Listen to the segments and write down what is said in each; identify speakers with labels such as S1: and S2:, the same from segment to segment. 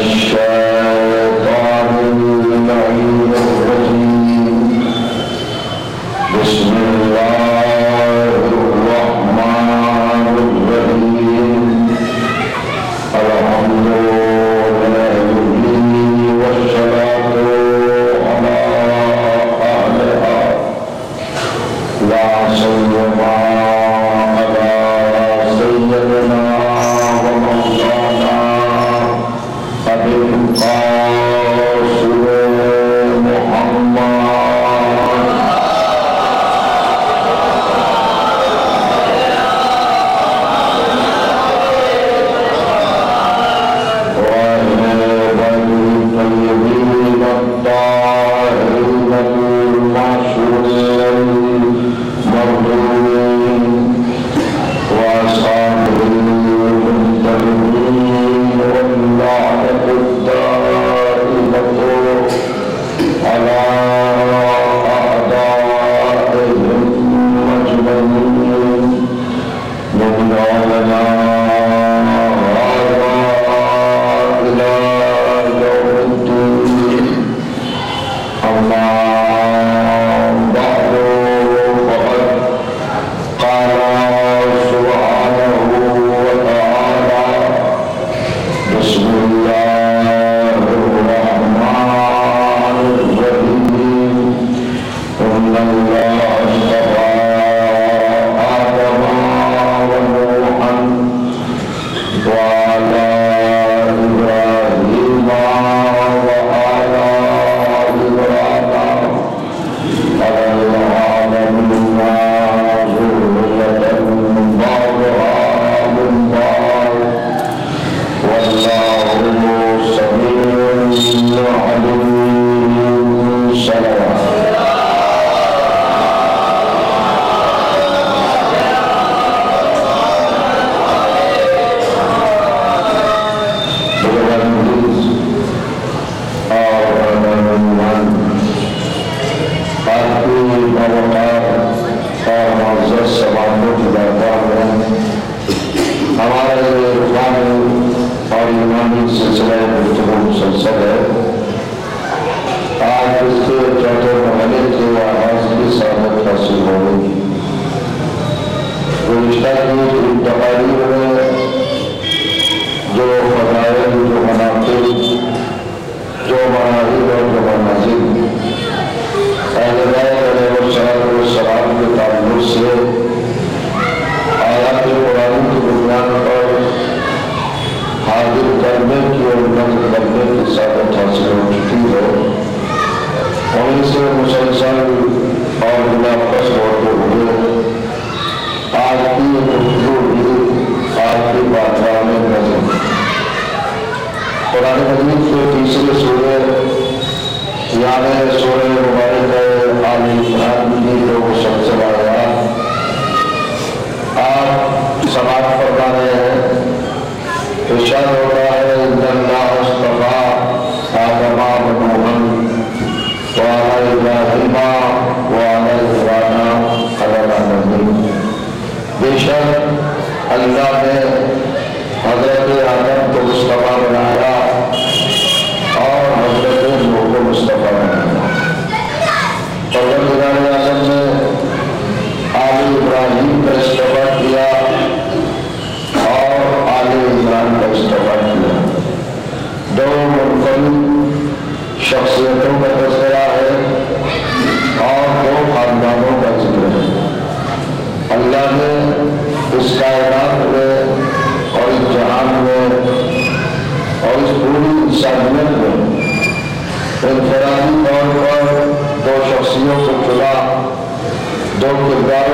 S1: الشيطان اللعين الرجيم بسم الله الرحمن الرحيم الحمد لله والصلاة على أهلها لا سيما على سيدنا ومولانا أبي القاسم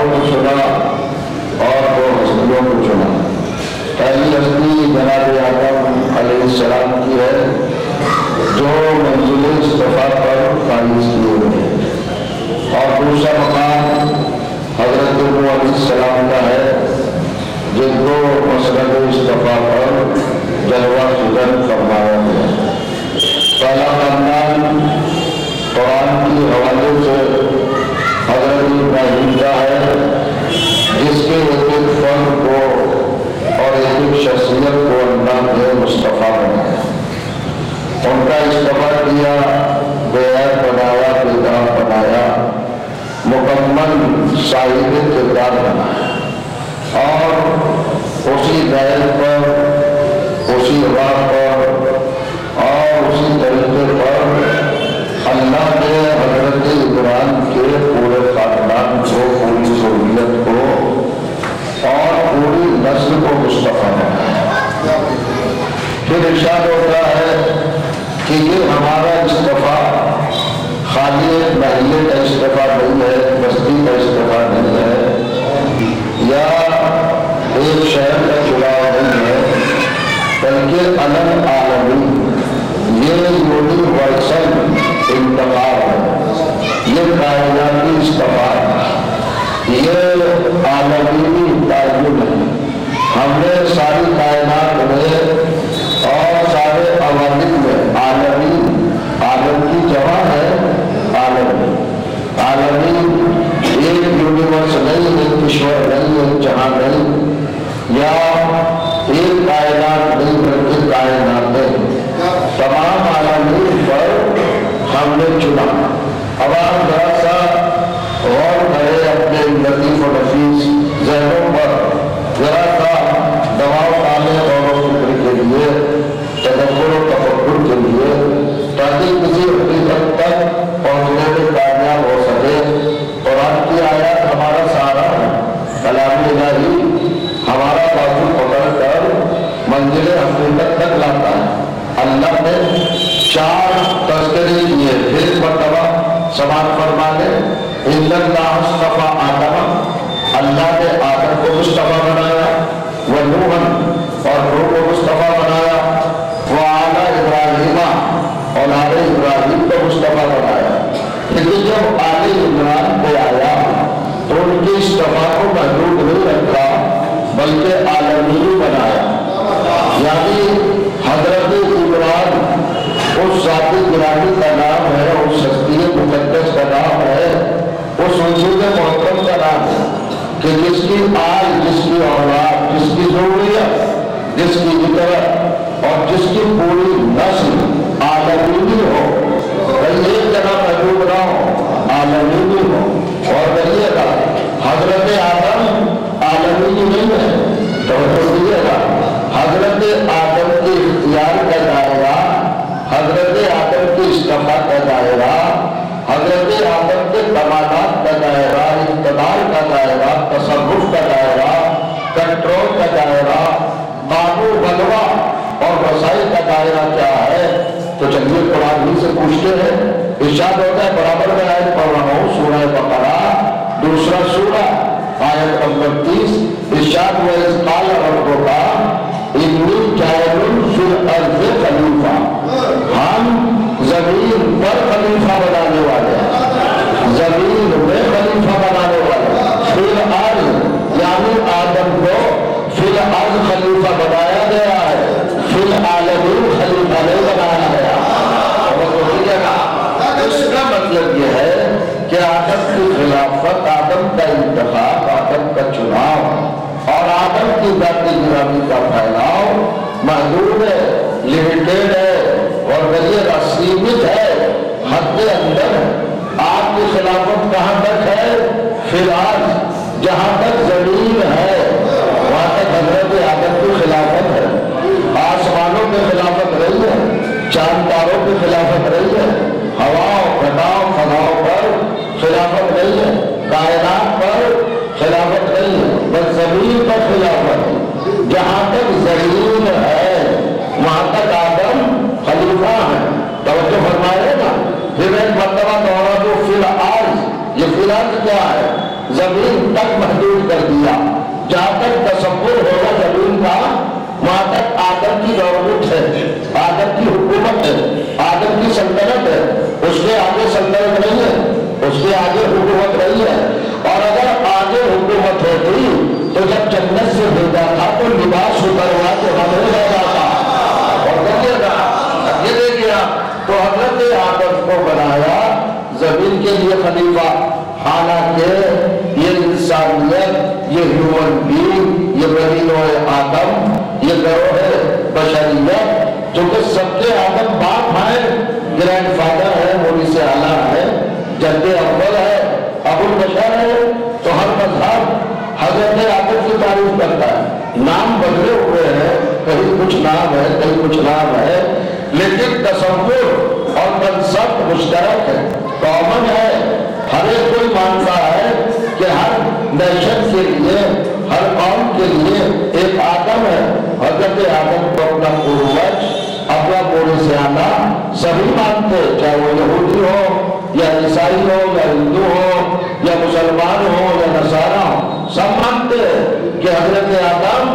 S1: محمد جس کے ایک ایک فرد کو اور ایک ایک شخصیت کو اللہ نے مصطفیٰ بنایا. ان کا استعمال کیا، غیر بنایا، بیدار بنایا، مکمل صاحب کردار بنایا، اور اسی غیر پر، اسی راہ پر اور اسی طریقے پر اللہ نے حضرت ابراہیم کے پورے خاندان کو، پوری ذریت کو اور پوری نسل کو مصطفیٰ بنایا۔ پھر ارشاد ہوتا ہے کہ یہ ہمارا اصطفیٰ خالی ایک محلے کا اصطفیٰ نہیں ہے، بستی کا اصطفیٰ نہیں ہے، یا ایک شہر کا چناؤ نہیں ہے، بلکہ علم عالمی، یہ یونیورسل انتخاب ہے، یہ کائناتی اصطفیٰ ہے، یہ عالمی تعین ہے۔ ہم نے ساری کائنات میں اور سارے عوالم میں عالم کی جمع ہے، عالمی ایک یونیورس نہیں، ایک ایشور نہیں، ایک جہاں نہیں، یا ایک کائنات نہیں، بلکہ کائناتیں، تمام عالمین پر ہم نے چنا۔ اب آپ ذرا سا غور کریں اپنے لطیف و نفیس ذہنوں پر، ذرا سا دباؤ ڈالیں غور و فکر کے لیے، تدبر و تفکر کے لیے، تاکہ کسی حقیقت تک پہنچنے میں کامیاب ہو سکے۔ قرآن کی آیات ہمارا سہارا ہے، کلام الہی ہمارا بازو پکڑ کر منزل حقیقت تک لاتا ہے۔ اللہ نے 4 تذکرے کیے، پھر مرتبہ سماعت فرما لیں۔ اِنَّ اللَّهَ اصْطَفَىٰ آدَمَ، اللہ نے آدم کو مصطفیٰ بنایا، وَنُوحًا اور نوح کو مصطفیٰ بنایا، وَعَلَىٰ إِبْرَاهِيمَ اور آل ابراہیم کو مصطفیٰ بنایا۔ لیکن جب آل عمران پہ آیا تو ان کی اصطفاء کو محدود نہیں رکھا، بلکہ عالمی بنایا، یعنی حضرت عمران اس ذات گرامی کا نام ہے، اس ہستی مقدس کا نام ہے، اس وجود محترم کا نام ہے کہ جس کی آل، جس کی اولاد، جس کی ضروریت، جس کی فطرت اور جس کی پوری نسل عالمی ہو، کہیں ایک جگہ محدود نہ ہو، عالمی ہو۔ اور کہیے گا حضرت آدم عالمی نہیں ہے، توجہ دیجیے گا، حضرت آدم کے اختیار کا دائرہ، حضرت آدم کی اصطفاء کا دائرہ، حضرت آدم کے کمالات کا دائرہ، اقتدار کا دائرہ، تصرف کا دائرہ، کنٹرول کا دائرہ، قانون بلوا اور وسائل کا دائرہ کیا ہے؟ تو چلیے قرآن ہی سے پوچھتے ہیں۔ ارشاد ہوتا ہے، برابر میں آیت پڑھ رہا ہوں، سورہ بقرہ دوسرا سورہ آیت نمبر 30، ارشاد ہوا، اذ قال ربک انی جاعل فی الارض خلیفہ، ہم زمین پر خلیفہ بنانے والے ہیں، زمین میں خلیفہ بنانے والے ہیں۔ فی الارض یعنی آدم کو فی الارض خلیفہ بنایا گیا ہے، فی العالمین خلیفہ نہیں بنایا گیا۔ اس کا مطلب یہ ہے کہ آدم کی خلافت، آدم کا انتخاب، آدم کا چناؤ اور آدم کی ذاتی گرامی کا پھیلاؤ محدود ہے، لمیٹیڈ ہے، اور غیر سیمت ہے، حد کے اندر ہے۔ آپ کی خلافت کہاں تک ہے؟ فی الارض، جہاں تک زمین ہے وہاں تک حضرت آدم کی خلافت ہے۔ آسمانوں کی خلافت رہی ہے، چاند تاروں کی خلافت رہی ہے، ہواؤں، گھٹاؤں، فضاؤں پر خلافت نہیں ہے، کائنات پر خلافت نہیں ہے، بس زمین پر خلافت ہے۔ جہاں تک زمین ہے وہاں تک آدم خلیفہ ہے۔ توجہ فرمائے نا، پھر ایک مرتبہ دوہرا دو، فی الارض، یہ فی الارض کیا ہے؟ زمین تک محدود کر دیا، جہاں تک تصور ہوگا زمین کا وہاں تک آدم کی گورنمنٹ ہے، آدم کی حکومت ہے، آدم کی سلطنت ہے، اس کے آگے سلطنت نہیں ہے، اس کے آگے حکومت نہیں ہے۔ اور اگر آگے حکومت ہوتی تو جب جنت سے بھیجا تھا تو لباس اتروا کے ہمیں لے جاتا، اور کہیے گا یہ دیکھیے تو حضرت آدم کو بنایا زمین کے لیے خلیفہ، حالانکہ یہ انسانیت، یہ ہیومن بینگ، یہ بنی نوع آدم، یہ گروہ بشریت چونکہ سب سے آدم باپ ہے، گرینڈ فادر ہے، مولی سے اعلیٰ ہے، جد اول ہے، ابو البشر ہے، تو ہر مذہب حضرت آدم کی تعریف کرتا ہے۔ نام بدلے ہوئے ہیں، کہیں کچھ نام ہے، کہیں کچھ نام ہے، لیکن تصور اور کنسپٹ مشترک ہے، کامن ہے۔ ہر ایک کوئی مانتا ہے کہ ہر نیشن کے لیے، ہر قوم کے لیے ایک آدم ہے۔ حضرت آدم کو اپنا پوروج، اپنا پورے سے آنا سبھی مانتے، چاہے وہ یہودی ہو یا عیسائی ہو یا ہندو ہو یا مسلمان ہو یا نصارہ ہو، سب مانتے ہیں کہ حضرت آدم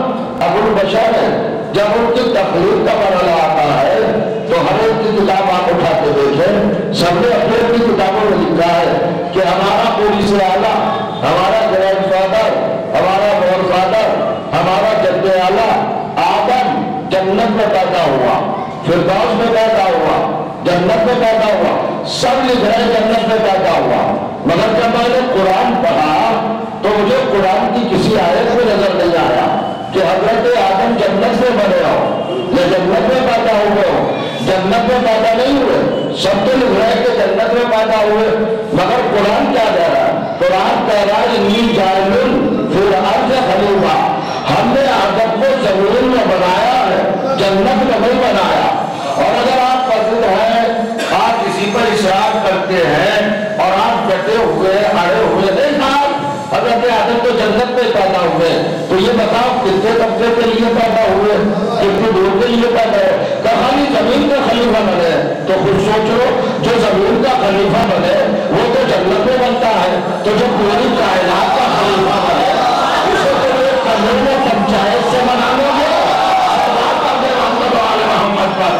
S1: ابو البشر ہے۔ جب ان کی تخلیق کا مرحلہ آتا ہے تو ہر ایک کی کتاب آپ اٹھا کے دیکھیں، سب نے اپنے اپنی کتابوں میں لکھا ہے کہ ہمارا پوری سے اعلیٰ، ہمارا گرینڈ فادر، ہمارا فور فادر، ہمارا جد اعلیٰ آدم جنت میں پیدا ہوا، فردوس میں پیدا ہوا، جنت میں پیدا ہوا، سب لکھ رہے جنت میں پیدا ہوا۔ مگر جب میں نے قرآن پڑھا تو مجھے قرآن کی کسی آیت میں نظر نہیں آیا کہ حضرت آدم جنت سے بنے ہو یا جنت میں پیدا ہوئے ہو۔ جنت میں پیدا نہیں ہوئے، سب تو لکھ رہے کہ جنت میں پیدا ہوئے، مگر قرآن کیا کہہ رہا ہے؟ قرآن کہہ رہا ہے انی جاعل فی الارض خلیفہ، ہم نے آدم کو زمین میں بنایا ہے، جنت میں نہیں بنایا۔ اور اگر آپ پسند ہیں، آپ کسی پر اشراف کرتے ہیں اور آپ ڈٹے ہوئے اڑے ہوئے نہیں کہا حضرت آدم تو جنت میں پیدا ہوئے، تو یہ بتاؤ کتنے طبقے کے لیے پیدا ہوئے، کتنے دور کے لیے پیدا ہوئے؟ کہانی زمین کا خلیفہ بنے تو خود سوچو، جو زمین کا خلیفہ بنے وہ تو جنت میں بنتا ہے، تو جو پوری کائنات کا خلیفہ بنے اسے تو ایک قانون پنچایت سے بنانا ہے۔ محمد پر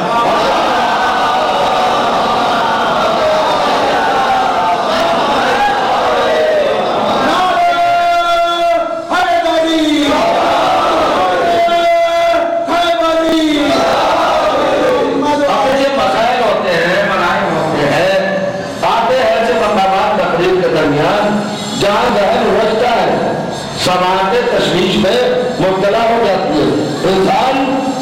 S1: جہاں ذہن رکھتا ہے سماعت تشویش میں مبتلا ہو جاتی ہے، انسان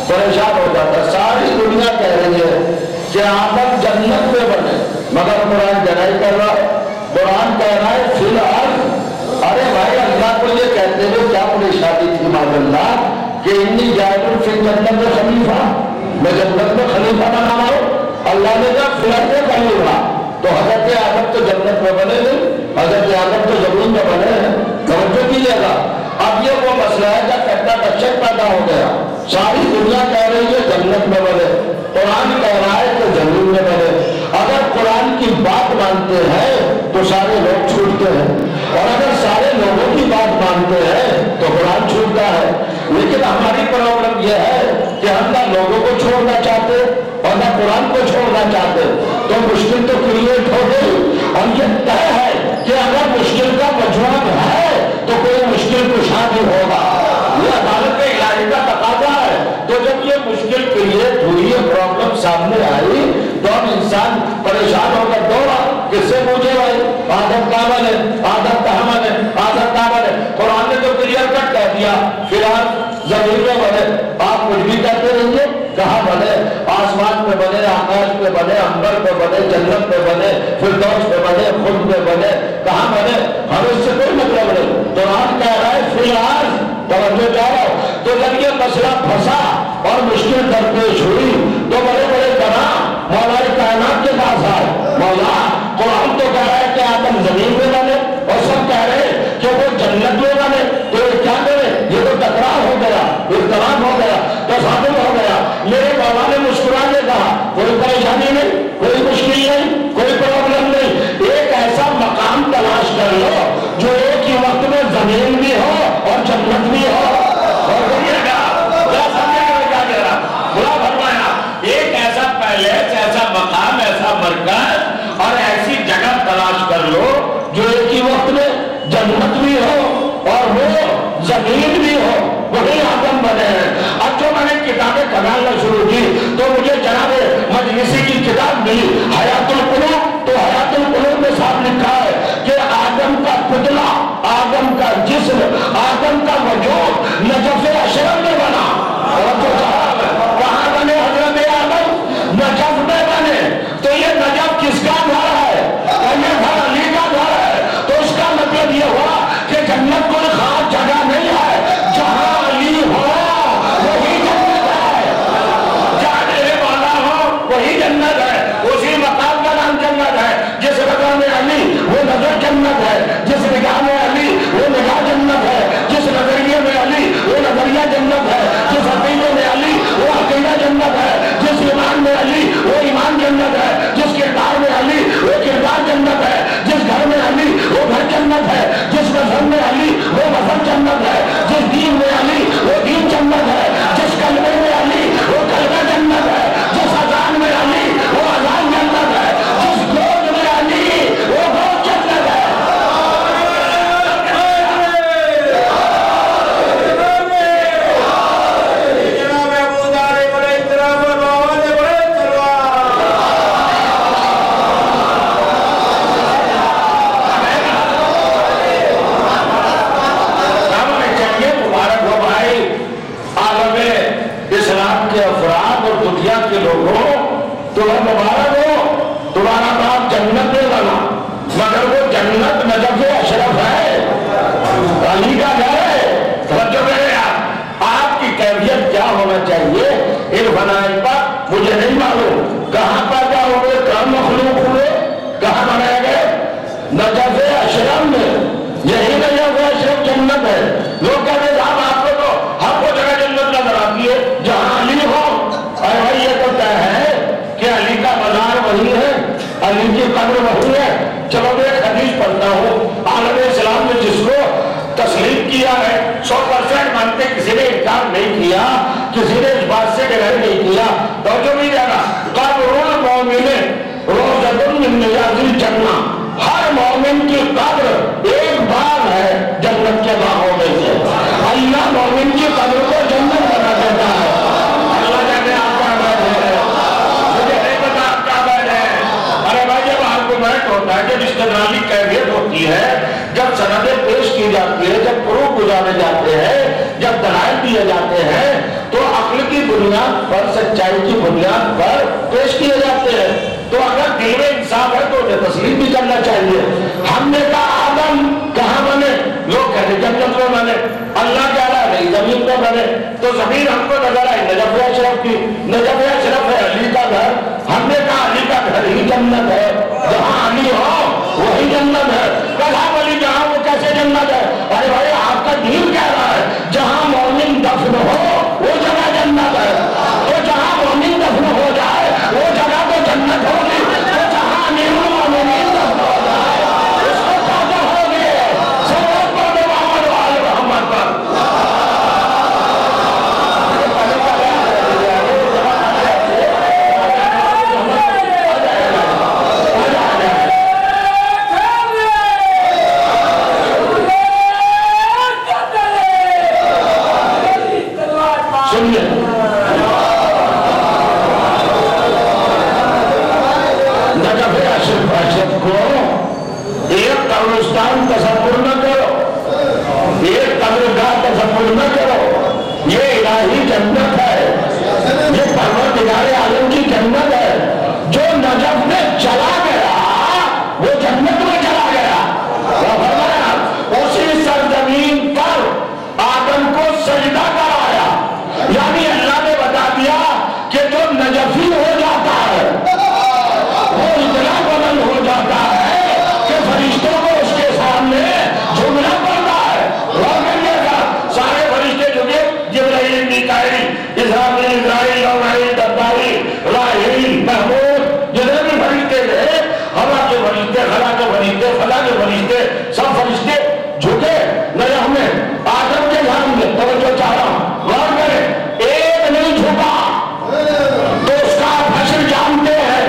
S1: پریشان ہو جاتا ہے۔ ساری دنیا کہہ رہی ہے کہ آدم جنت میں بنے، مگر قرآن جنائی کر رہا ہے۔ قرآن کہہ رہا ہے فی الارض۔ ارے بھائی اللہ کو یہ کہتے ہوئے کیا بڑی شادی تھی معاذ اللہ کہ انی جاعل فی الجنت میں خلیفہ، میں جنت میں خلیفہ بنا رہا ہوں۔ اللہ نے کہا فی الارض خلیفہ، تو حضرت آدم تو جنت میں بنے نہیں، حضرت آدم تو زمین میں بنے ہیں۔ توجہ کیجیے گا، اب یہ وہ مسئلہ ہے جب کنٹراڈکشن پیدا ہو گیا، ساری دنیا کہہ رہی ہے جنت میں بنے، قرآن کہہ رہا ہے کہ زمین میں بنے۔ اگر قرآن کی بات مانتے ہیں تو سارے لوگ چھوٹتے ہیں، اور اگر سارے لوگوں کی بات مانتے ہیں تو قرآن چھوٹتا ہے۔ لیکن ہماری پرابلم یہ ہے کہ ہم نہ لوگوں کو چھوڑنا چاہتے اور نہ قرآن کو چھوڑنا چاہتے، تو مشکل تو کریٹ ہو گئی۔ اور یہ طے ہے کہ اگر مشکل کا وجود ہے تو کوئی مشکل کشا بھی ہوگا، یہ عدالت الہی کا تقاضا ہے۔ تو جب یہ مشکل کریٹ ہوئی، پرابلم سامنے آئی، تو اب انسان پریشان ہو کر دوڑا، کس سے پوچھے بھائی آدم کہاں بنے، آدم کہاں بنے، آدم کہاں بنے؟ قرآن نے تو کلیئر کٹ کہہ دیا فی الحال زمین میں بنے۔ آپ کچھ بھی کہتے رہیے، کہاں بنے؟ آسمان پہ بنے، آکاش پہ بنے، عنبر پہ بنے، جنت پہ بنے، فردوس پہ بنے، خود پہ بنے، کہاں بنے؟ ہمیں اس سے کوئی مطلب نہیں۔ قرآن کہہ رہا ہے فی الحال، توجہ چاہ رہا ہوں۔ تو جب یہ مسئلہ پھنسا اور مشکل درپیش ہوئی تو بڑے بڑے گناہ مولا کائنات کے پاس آئے۔ مولا قرآن تو کہہ رہا ہے کہ آدم زمین میں بنے، اور سب کہہ رہے ہیں کہ وہ جنت میں بنے، تو یہ کیا کرے؟ یہ تو ٹکراؤ ہو گیا، اختلاف ہو گیا، تصادم ہو گیا۔ میرے مولا نے مسکرا کے کہا کوئی پریشانی نہیں، کوئی مشکل نہیں، کوئی پرابلم نہیں، ایک ایسا مقام تلاش کر لو جو ایک ہی وقت میں زمین بھی ہو اور جنت بھی ہو۔ اور بلا فرمایا ایک ایسا پیلیس، ایسا مقام، ایسا مرکز اور ایسی جگہ تلاش کر لو جو ایک ہی وقت میں جنت بھی ہو اور وہ زمین بھی ہو، وہی آدم بنے ہیں۔ اب جو میں نے کتابیں کھگالنا شروع کی تو مجھے جناب مجلسی کی کتاب ملی حیات القلوب، تو حیات القلوب میں صاحب لکھا ہے کہ آدم کا پتلا، آدم کا جسم، آدم کا وجود نجف اشرف میں بنا۔ اور تو کہاں بنے حضرت آدم؟ کے افراد اور دنیا کے لوگوں تمہیں مبارک ہو، تمہارا باپ جنت میں بنا، مگر وہ جنت نجف اشرف ہے، علی کا گھر ہے۔ توجہ کریں آپ کی کیفیت کیا ہونا چاہیے ان بنائے پر مجھے نہیں معلوم، کہاں پیدا ہوئے، کہاں مخلوق ہوئے، کہاں بنائے گئے؟ نجف اشرف میں۔ یہی نجف اشرف جنت ہے۔ لوگ کہتے ہیں صاحب آپ کو تو ہر کو جگہ جنت نظر آتی ہے جہاں علی ہو، اور بھائی یہ تو طے ہے کہ علی کا مزار وہی ہے، علی کی قبر وہی ہے۔ چلو میں ایک حدیث پڑھتا ہوں، عالم اسلام نے جس کو تسلیم کیا ہے 100% مانتے، کسی نے انکار نہیں کیا، کسی نے اس بات سے ڈرائی نہیں کیا۔ توجہ نہیں دینا، قبر المومن روضۃ من ریاض الجنہ، ہر مومن کی قبر ایک باغ ہے جنت کے باغوں میں سے۔ اللہ مومن کی قبر کو جنت بنا دیتا ہے۔ اللہ جانے آپ کا عمل ہے، مجھے نہیں پتا آپ کا عمل ہے۔ ارے بھائی جب آرگومنٹ ہوتا ہے، جب استدلالی کیفیت ہوتی ہے، جب سندیں پیش کی جاتی ہے، جب پروف گزارے جاتے ہیں، جب دلائل دیے جاتے ہیں، تو عقل کی بنیاد پر، سچائی کی بنیاد پر پیش کیے جاتے ہیں۔ تو اگر دل میں انصاف ہے تو انہیں تسلیم بھی کرنا چاہیے۔ ہم نے کہا آدم کہاں بنے؟ لوگ کہتے جنت میں بنے۔ اللہ کہہ رہا ہے نہیں زمین میں بنے۔ تو زمین ہم کو نظر آئی نجف اشرف کی، نجف اشرف ہے علی کا گھر۔ ہم نے کہا علی کا گھر ہی جنت ہے، جہاں علی ہو وہی جنت ہے۔ کہا علی جہاں وہ کیسے جنت ہے؟ ارے بھائی آپ کا دین کہہ رہا ہے جہاں مومن دفن ہو وہ جگہ جنت ہے، تو جہاں مومن دفن ہو جائے وہ جگہ تو جنت ہوگی، تو جہاں امیر المومنین دفن ہو جائے اس کو کیا ہوگی؟ سورت پر محمد و آل محمد پر۔ تصور نہ کرو، ایک قبرگاہ تصور نہ کرو، یہ الہی جنت ہے، یہ پروردگار عالم کی جنت ہے۔ جو نجف میں چلا گیا وہ جنت میں چلا گیا۔ اسی سرزمین پر آدم کو سجدہ کرایا، یعنی اللہ نے بتا دیا کہ جو نجفی ہو جاتا ہے وہ اتنا بلند ہو جاتا ہے کہ فرشتوں کو اس کے سامنے جھکنا پڑتا ہے۔ سارے فرشتے جھکے، جبرائیل، میکائیل، اسرافیل، اسرائیل، دبائیل، راحیل، محمود، جتنے بھی فرشتے تھے، ہوا کے فرشتے، خلا کے فرشتے، فلا کے فرشتے، سب فرشتے جھکے نجف میں آدم کے سامنے۔ توجہ چاہ رہا ہوں، غور کریں، ایک نہیں جھکا تو اس کا حشر جانتے ہیں۔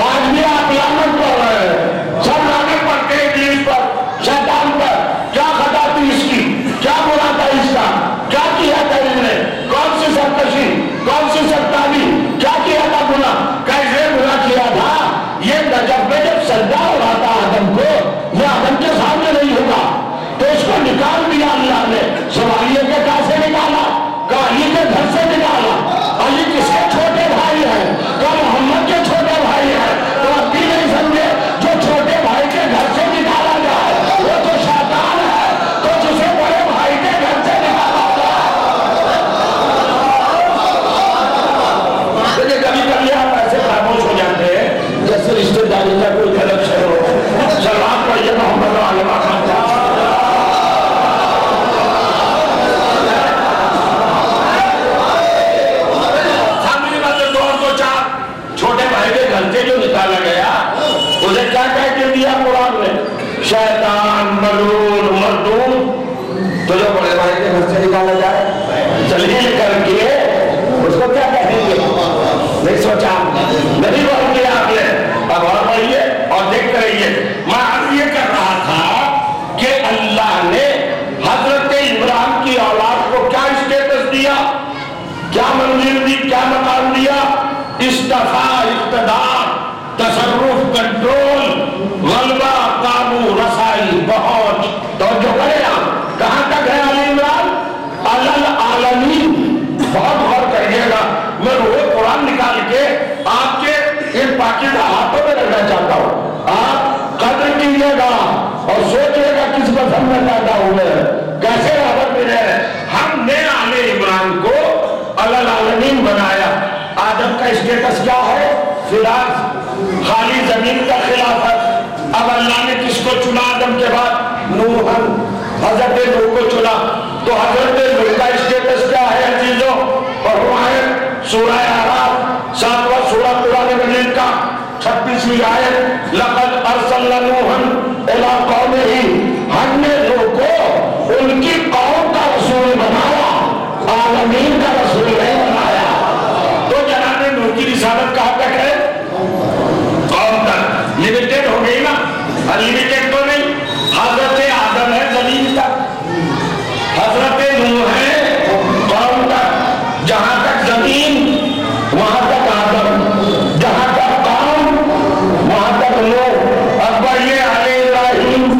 S1: آج بھی آپ لعنت پڑھ رہے ہیں، سب لعنت پڑھتے ہیں ابلیس پر، شیطان پر۔ کیا خطا تھی اس کی؟ کیا برا تھا اس کا؟ کیا کیا تھا اس نے؟ کون سی سرکشی، کون سی سرکاری، کیا کیا تھا گناہ، کیسے گناہ کیا تھا؟ یہ نجف میں جب سجدہ ہو رہا تھا آدم کو، یہ آدم کے سامنے نہیں ہوگا تو اس کو نکال دیا اللہ نے۔ سوالیے کے کہاں سے نکالا؟ علی کے گھر سے نکالا۔ علی کس کے چھوٹے بھائی ہیں؟ تو محمد کے چھوٹے بھائی ہیں۔ تو اب بھی نہیں سمجھے جو چھوٹے بھائی کے گھر سے نکالا جائے وہ تو شیطان ہے، تو جسے بڑے بھائی کے گھر سے نکالا جائے۔ دیکھیں کبھی کبھی آپ ایسے خاموش ہو جاتے ہیں جیسے رشتے داری کا کوئی غلط شروع ہو۔ سلام پڑھیے محمد و آل محمد۔ چھوٹے بھائی کے گھر سے جو نکالا گیا اسے کیا کہہ کے دیا قرآن نے؟ شیطان، ملعون، مردود۔ تو جو بڑے بھائی کے گھر سے نکالا جائے چلیے کر کے اس کو کیا کہیں گے؟ نہیں سوچا، نہیں بول دیا آپ نے۔ اب اور پڑھیے اور دیکھتے رہیے۔ میں عرض یہ کر رہا تھا کہ اللہ نے حضرت عمران کی اولاد کو کیا اسٹیٹس دیا، کیا منزل دی، کیا مقام دیا؟ استفاء، اقتدار، تصرف، کنٹرول، غلبہ، قابو، رسائی، پہنچ۔ توجہ کریں آپ، کہاں تک ہے علی عمران؟ العالمین۔ بہت غور کریے گا، میں
S2: امتیاز خالی زمین کا خلافت. اب اللہ نے کس کو چنا آدم کے بعد؟ نوحن، حضرت نوح کو چنا. تو حضرت نوح کا اسٹیٹس کیا ہے عزیزوں؟ اور وہ ہے سورہ اعراف 7واں سورہ قرآن مجید کا 36ویں آیت. لقد ارسلنا نوحا الی قومہ، ہم نے نوح کو ان کی قوم کا رسول بنایا، عالمین کا رسول نہیں بنایا. تو جناب نوح کی رسالت کہاں تک ہے؟ قوم تک. لمیٹڈ ہو گئی نا؟ انلمیٹڈ تو نہیں. حضرت آدم ہے زمین تک، حضرت نوح ہے قوم تک. جہاں تک زمین وہاں تک آدم، جہاں تک قوم وہاں تک نوح. اب بڑھئے آل ابراہیم،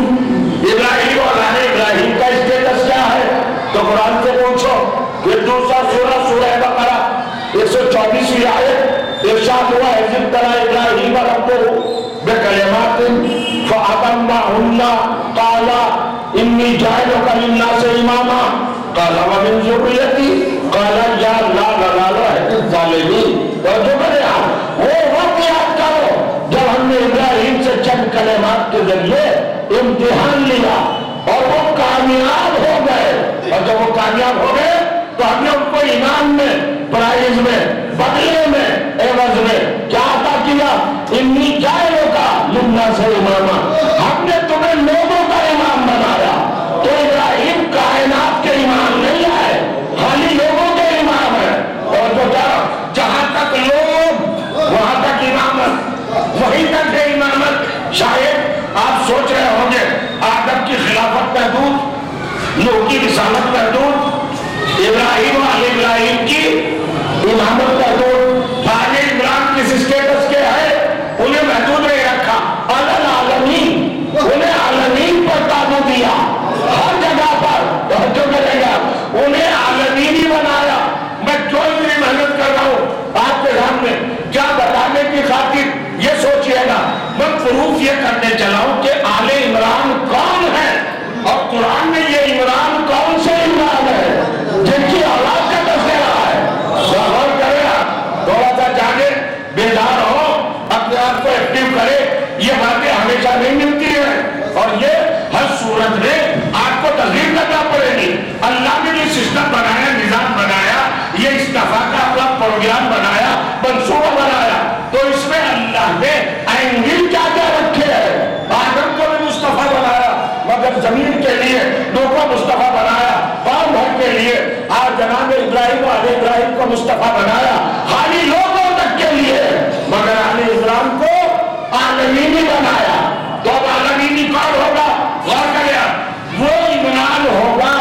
S2: ابراہیم اور آل ابراہیم کا اسٹیٹس کیا ہے؟ تو قرآن سے پوچھو. یہ دوسرا سورہ سورہ بقرہ 124ویں آیت ارشاد ہوا ہے اذ ابتلی ابراہیم ربہ بکلمات فاتمہن قال انی جاعلک للناس اماما قال ومن ذریتی قال یا لا ننال الظالمین. اور جو میرے وہ وقت یاد کرو جب ہم نے ابراہیم سے چند کلمات کے ذریعے امتحان لیا اور وہ کامیاب ہو گئے. اور جب وہ کامیاب ہو گئے تو ہم نے ان کو انعام میں، پرائز میں، بدلے میں، عوض میں کیا عطا کیا؟ انی جاعلک للناس اماما، ہم نے تمہیں لوگوں کا امام بنایا. تو ابراہیم کائنات کے امام نہیں ہے، خالی لوگوں کے امام ہے. اور جو جہاں تک لوگ وہاں تک امامت، وہیں تک ہے امامت. شاید آپ سوچ رہے ہوں گے آدم کی خلافت محدود، نوح کی رسالت محدود، ابراہیم و آل ابراہیم کی امامت محدود. آل عمران کس اسٹیٹس کے ہے؟ انہیں محدود نہیں رکھا، العالمین، انہیں عالمین پر تابو دیا. ہر جگہ پر جو کرے گا انہیں عالمین ہی بنایا. میں جو اتنی محنت کر رہا ہوں آپ کے سامنے کیا بتانے کی خاطر، یہ سوچئے گا میں پروف یہ کرنے چلا ہوں کہ آل عمران کون ہے. اور قرآن میں یہ عمران کون سے عمران ہے جن کی اولاد کا تذکرہ ہے. غور کرے آپ، تھوڑا سا جاگے، بیدار ہو، اپنے آپ کو ایکٹیو کرے. یہ باتیں ہمیشہ نہیں ملتی ہیں اور یہ ہر صورت میں آپ کو تغیر کرنا پڑے گی. اللہ نے جو سسٹم بنایا، نظام بنایا، یہ استفا کا اپنا پروگرام بنایا، منصوبہ بنایا، تو اس میں اللہ نے اینگل کیا کیا رکھے ہیں. آدم کو بھی مصطفیٰ بنایا مگر زمین کے لیے، نوح کو مصطفیٰ بنایا قوم بھر کے لیے. آج جناب ابراہیم و آل ابراہیم کو مصطفیٰ بنایا خالی لوگوں تک کے لیے، مگر آل ابراہیم کو عالمینی بنایا. تو اب عالمینی کون ہوگا؟ غور کریں آپ، وہ عمران ہوگا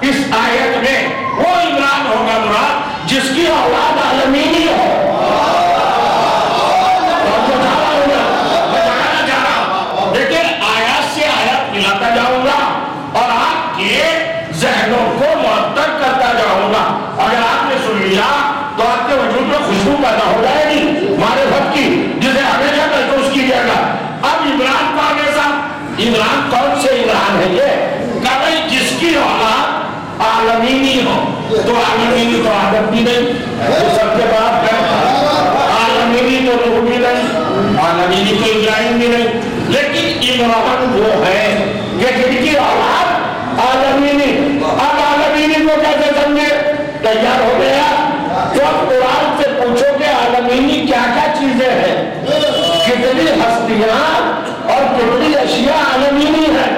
S2: اس آیت میں، وہ عمران ہوگا مراد جس کی اولاد عالمینی ہو. جاؤں گا اور آپ کے ذہنوں کو معطر کرتا جاؤں گا. اگر آپ نے سن لیا تو آپ کے وجود میں خوشبو پیدا ہو جائے گی معرفت کی، جسے ہمیشہ محسوس کیجیے گا. اب عمران کون ہے صاحب؟ عمران کون سے عمران ہے؟ یہ کہ جس کی اولاد عالمینی ہو. تو عالمینی تو آدم بھی نہیں، وہ سب کے بعد ہے. عالمینی تو نوح بھی نہیں، عالمینی تو ابراہیم بھی نہیں. لیکن عمران وہ ہے کہ جن کی اولاد عالمینی. اب عالمینی کو کیسے سمجھے؟ تیار ہو گیا تو اب قرآن سے پوچھو کہ عالمینی کیا کیا چیزیں ہیں، کتنی ہستیاں اور کتنی اشیاء عالمینی ہیں.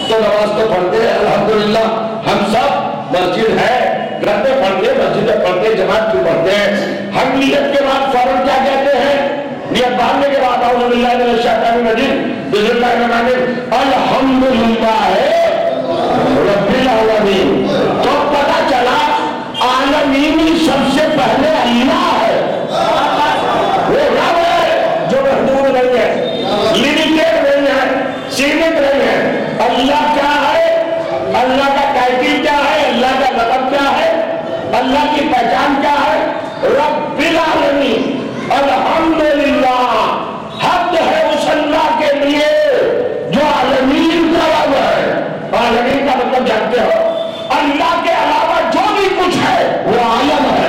S2: تو نماز تو پڑھتے ہیں الحمدللہ، ہم سب مسجد ہے، گھر میں پڑھتے، مسجد میں پڑھتے، جماعت میں پڑھتے ہیں. ہم نیت کے بعد فوراً کیا کہتے ہیں؟ نیت باندھنے کے بعد اعوذ باللہ من الشیطان الرجیم بسم اللہ الرحمن الرحیم الحمدللہ رب العالمین. تو پتہ چلا عالمینی سب سے پہلے اللہ ہے، وہ رب ہے جو محدود نہیں ہے، لمیٹڈ نہیں ہے، سیمت نہیں ہے. اللہ کیا ہے؟ اللہ کا ٹائٹل کیا ہے؟ اللہ کا لقب کیا ہے؟ اللہ کی پہچان کیا ہے؟ رب العالمین. الحمدللہ حمد ہے اس اللہ کے لیے جو عالمین کا رب ہے. عالمین کا مطلب جانتے ہو؟ اللہ کے علاوہ جو بھی کچھ ہے وہ عالم ہے.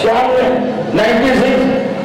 S2: 96।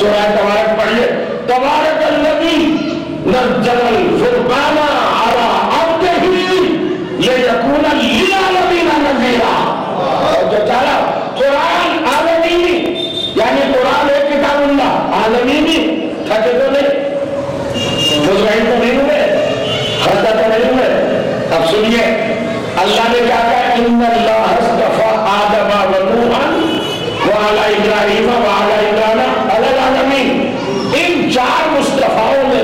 S2: سورہ تبارک پڑھیے. تبارک الذی نزل الفرقان علی عبدہ لیکون للعالمین نذیرا. جو چاہا قرآن عالمینی یعنی قرآن ہے کتاب اللہ عالمینی. تھکے تو نہیں, مطمئن تو نہیں ہوئے, خستہ تو نہیں ہوئے. اب سنیے اللہ نے کیا کہا, ان اللہ اصطفیٰ آدم و نوحا وعلی ابراہیم وعلی عمران علی العالمین. ان چار مصطفیٰوں میں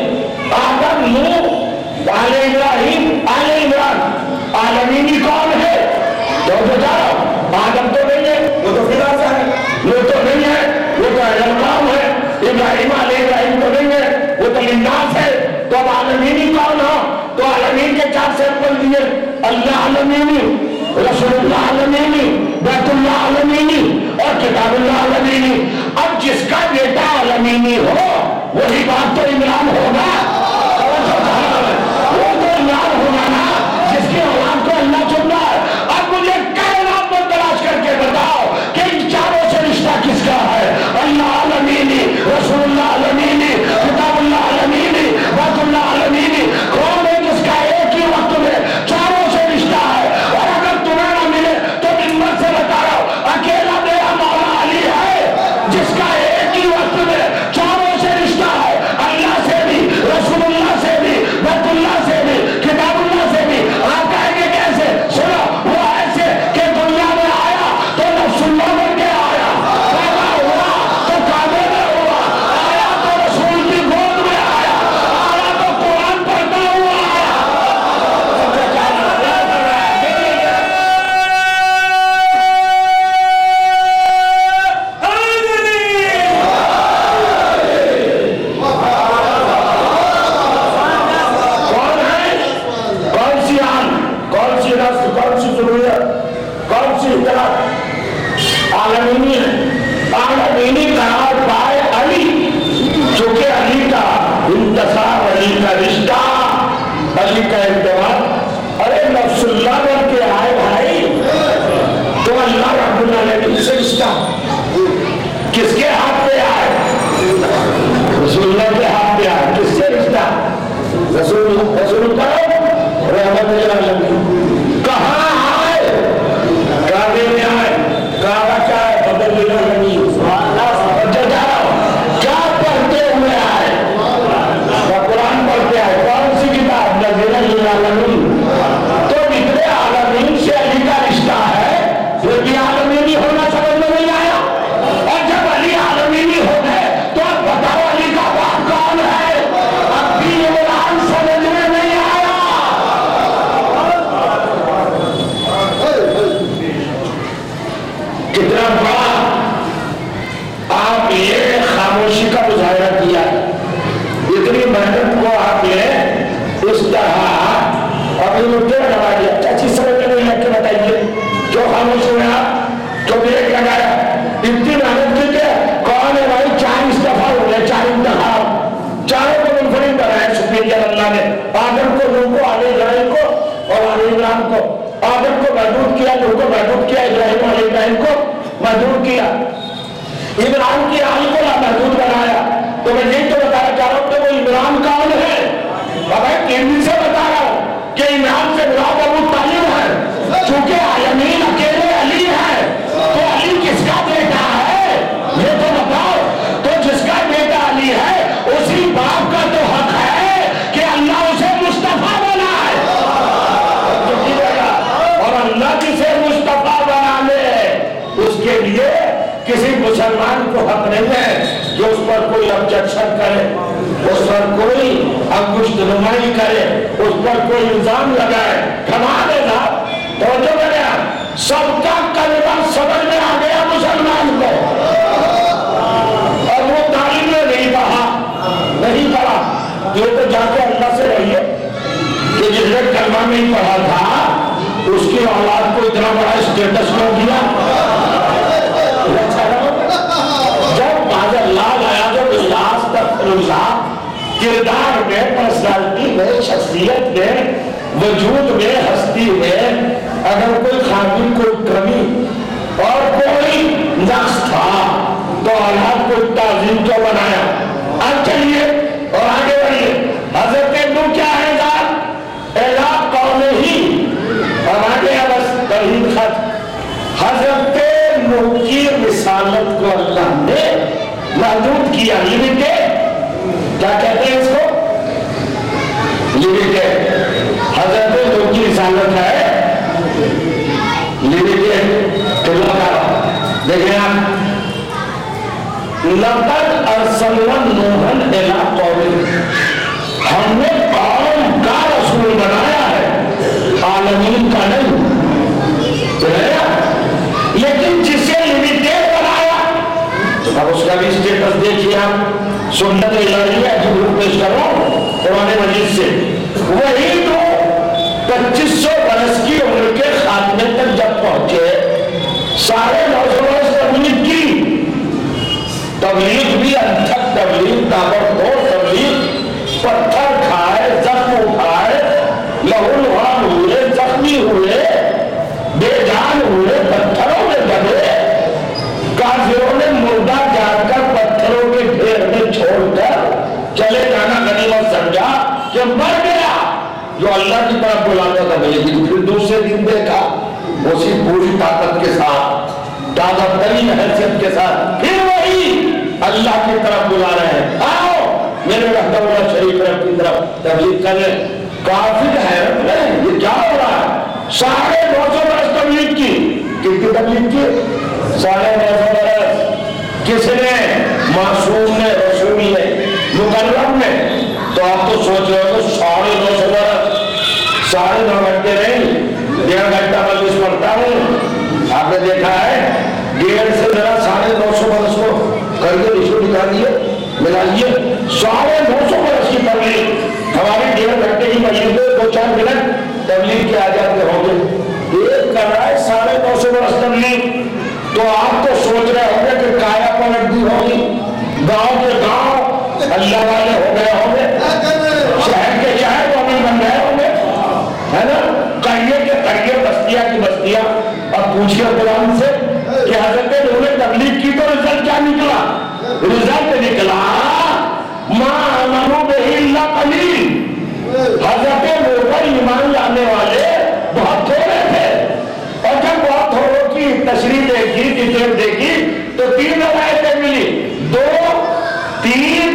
S2: آدم, نوح, آل ابراہیم, آل عمران. عالمینی کون ہے؟ جو جاؤ, آدم تو نہیں ہے, وہ تو فراز ہے. نوح تو نہیں ہے, وہ تو اہل مقام ہے. ابراہیم علیہ ابراہیم تو نہیں ہے, وہ تو للناس ہے. تو اب عالمینی کون ہو؟ تو عالمین کے چار سیمپل دیے, اللہ عالمینی, رسول اللہ عالمینی, بیت اللہ عالمینی اور کتاب اللہ عالمینی. اب جس کا بیٹا عالمینی ہو وہی بات تو عمران ہوگا, وہ تو عمران ہوگا نا جس کی اولاد کو اللہ چن رہا ہے. اب مجھے کائنات میں تلاش کر کے بتاؤ کہ ان چاروں سے رشتہ کس کا ہے؟ اللہ عالمینی, رسول اللہ عالمینی, کتاب اللہ عالمینی, بیت اللہ عالمینی. کون ہے جس کا ایک ہی وقت میں چاروں سے رشتہ ہے؟ اور اگر تمہیں نہ ملے تو ہمت سے بتا رہا ہوں, اکیلا میرا مولا علی ہے جس کا ایک ہی وقت میں چاروں سے رشتہ ہے, اللہ سے بھی, رسول اللہ سے بھی, بیت اللہ سے بھی, کتاب اللہ سے بھی. آپ کہیں گے کیسے؟ سنو, وہ ایسے کہ دنیا میں آیا تو نفس اللہ بن کے آیا, پیدا ہوا تو کعبے میں ہوا, آیا تو رسول کی گود میں آیا, آیا تو قرآن پڑھتا ہوا آیا. کون ہے؟ کون سی آن, کون سی نسل, کون سی ضروریت, کون سی اطلاع؟ عالمینی ہے. عالمینی قرار پائے علی, چونکہ علی کا انتصاب, علی کا رشتہ, علی کا اعتماد. ارے نفس اللہ بن کے آئے بھائی تو اللہ رب العالمین سے رشتہ کس کے ہاتھ پہ آئے؟ رسول اللہ کے ہاتھ پہ آئے. کس سے رشتہ؟ رسول رحمت للعالمین. کہاں آئے؟ کعبے میں آئے. کعبہ کیا ہے؟ بدل العالمین. کیا پڑھتے ہوئے آئے؟ قرآن پڑھتے آئے. کون سی کتاب؟ نزل للعالمین. تو اتنے عالمین سے علی کا رشتہ ہے, پھر بھی عالمینی ہونا سمجھ میں نہیں آیا. اور جب علی عالمینی ہو گئے تو اب بتاؤ علی کا باپ کون ہے؟ اب بھی عمران سمجھ میں نہیں آیا. کتنا بڑا آپ یہ خاموشی کا مظاہرہ کیا, اتنی محنت کو آپ نے اس طرح اپنی مدعے میں لگا دیا. چاچی سمجھ میں نہیں ہے کہ بتائیے کیوں خاموش ہوئے آپ, کیوں بریک لگایا, اتنی محنت کی کہ کون ہے بھائی؟ 4 استعفا ہو گئے, 4 انتخاب, چاروں کو منفرد بنایا سپیریئر اللہ نے. آدم کو, نوح کو, آل ابراہیم کو اور آل عمران کو. آدم کو محدود کیا, نوح کو محدود کیا, ابراہیم علیہ ابراہیم کو محدود کیا, عمران کی آل کو محدود بنایا. تو میں یہی تو بتانا چاہ رہا ہوں کہ وہ عمران کون ہے. اب میں سے بتا رہا ہوں کہ عمران سے مراد ابو طالب ہے, چونکہ عالمین اکیلے علی ہے. تو علی کس کا بیٹا ہے یہ تو بتاؤ. تو جس کا بیٹا علی ہے اسی باپ کا تو حق ہے کہ اللہ اسے مصطفیٰ بنائے. اور اللہ جسے مصطفیٰ بنا لے اس کے لیے کسی مسلمان کو حق نہیں ہے جو اس پر کوئی objection کرے, اس پر کوئی انگشت نمائی کرے, اس پر کوئی الزام لگائے. کمال ہے نا, توجہ کرے آپ, سب کا کلمہ سمجھ میں آ گیا مسلمان کو. اور وہ تعلیم میں نہیں پڑھا, یہ تو جا کے اللہ سے رہیے کہ جس نے کلمہ نہیں پڑھا تھا اس کی اولاد کو اتنا بڑا اسٹیٹس کیوں دیا. جب معاذ اللہ آیا, جب اخلاص تک کردار میں, پرسنالٹی میں, شخصیت میں, وجود میں, ہستی میں اگر کوئی خامی, کوئی کمی اور کوئی نقص تھا تو اولاد کو تعظیم کیوں بنایا؟ اب چلیے اور آگے بڑھیے. حضرت نوح کیا ہے ذات؟ الہ قوم ہی. اب آگے بس توحید ختم. حضرت نوح کی رسالت کو اللہ نے محدود کیا, لمیٹڈ. کیا کہتے ہیں اس کو؟ لمیٹڈ. حضرت نوح کی رسالت ہے لمیٹڈ. دیکھیں آپ, لقد ارسلنا نوحا الی قومه, ہم نے قوم کا رسول بنایا ہے, عالمین کا نہیں. لیکن جسے لمیٹڈ بنایا, اب اس کا بھی اسٹیٹس دیکھیے آپ. سنت الہیہ جو گروپ پیش کر رہا ہوں قرآن مجید سے, وہی تو 2500 برس کی عمر کے خاتمے تک جب پہنچے, 9.5 برس تبلیغ کی. تبلیغ بھی انتھک تبلیغ, تابڑتوڑ تبلیغ, پتھر کھائے, زخم اٹھائے, لہو لہان ہوئے, زخمی ہوئے, بے جان ہوئے, پتھروں میں دبے, کافروں نے مردہ جان کر پتھروں کے ڈھیر میں چھوڑ کر چلے جانا غنیمت سمجھا کہ مر گیا. جو اللہ کی طرف بلاتا تھا, لیکن پھر دوسرے دن دیکھا اسی پوری طاقت کے ساتھ, تازہ ترین حیثیت کے ساتھ, پھر وہی اللہ کی طرف بلا رہے ہیں, آؤ میرے وحدہ اللہ شریف رب کی طرف تبلیغ کریں. کافر حیرت میں یہ کیا ہو رہا ہے؟ 950 برس تبلیغ کی. کتنی تبلیغ کی؟ 950 برس. کس نے؟ معصوم نے, رسول نے, مکرم نے. تو آپ تو سوچ رہے ہو 950 برس, 9.5 گھنٹے نہیں, 1.5 گھنٹہ مجلس پڑھتا ہوں. آپ نے دیکھا ہے 1.5 سے ذرا 950 برس کو کر کے اس کو دکھا دیے, ملائیے 950 برس کی تبلیغ. ہماری 1.5 گھنٹے کی مجلس میں 2-4 منٹ تبلیغ کے آ جاتے ہوں گے, ایک کر رہا ہے 950 برس تبلیغ. تو آپ تو سوچ رہے ہوں گے کہ کایا پلٹ دی ہوگی, گاؤں کے گاؤں اللہ والے ہو گئے ہوں گے, شہر کے شہر مومن بن گئے ہوں گے, ہے نا, قریے کے قریے, بستیاں کی بستیاں. اب پوچھئے قرآن سے کہ حضرت نوح نے تبلیغ کی تو رزلٹ کیا نکلا؟ رزلٹ نکلا ما آمنوا بہ الا قلیل. حضرت نوح پر ایمان لانے والے بہت تھوڑے تھے, اور جب بہت تھوڑوں کی تشریح دیکھی, ڈیٹیل دیکھی, تو 3 روایتیں ملی, 2, 3,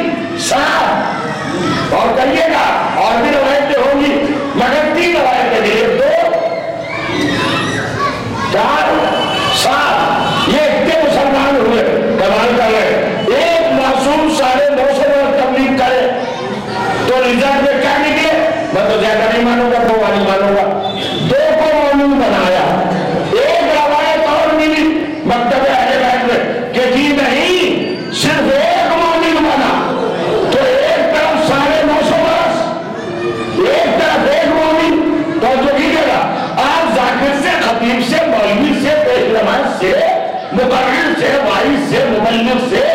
S2: 7. اور کہیے گا اور بھی روایتیں ہوں گی, مگر 3 روایتیں ملی, 2, 4, 7. یہ اتنے مسلمان ہوئے, کمال کر رہے. ایک معصوم 950 برس تبلیغ کرے تو رزلٹ میں کیا نکلے؟ میں تو زیادہ نہیں مانوں گا, 2 والی مانوں گا. 2 کو مومن بنایا. ایک روایت اور ملی مکتب اہل بیت میں کہ جی نہیں, صرف ایک مومن بنا. تو ایک طرف 950 برس, ایک طرف ایک مومن. تو جو کیجیے گا آپ ذاکر سے, خطیب سے, مولوی سے, پیش نماز سے, مقرر سے, وائز سے, مبلغ سے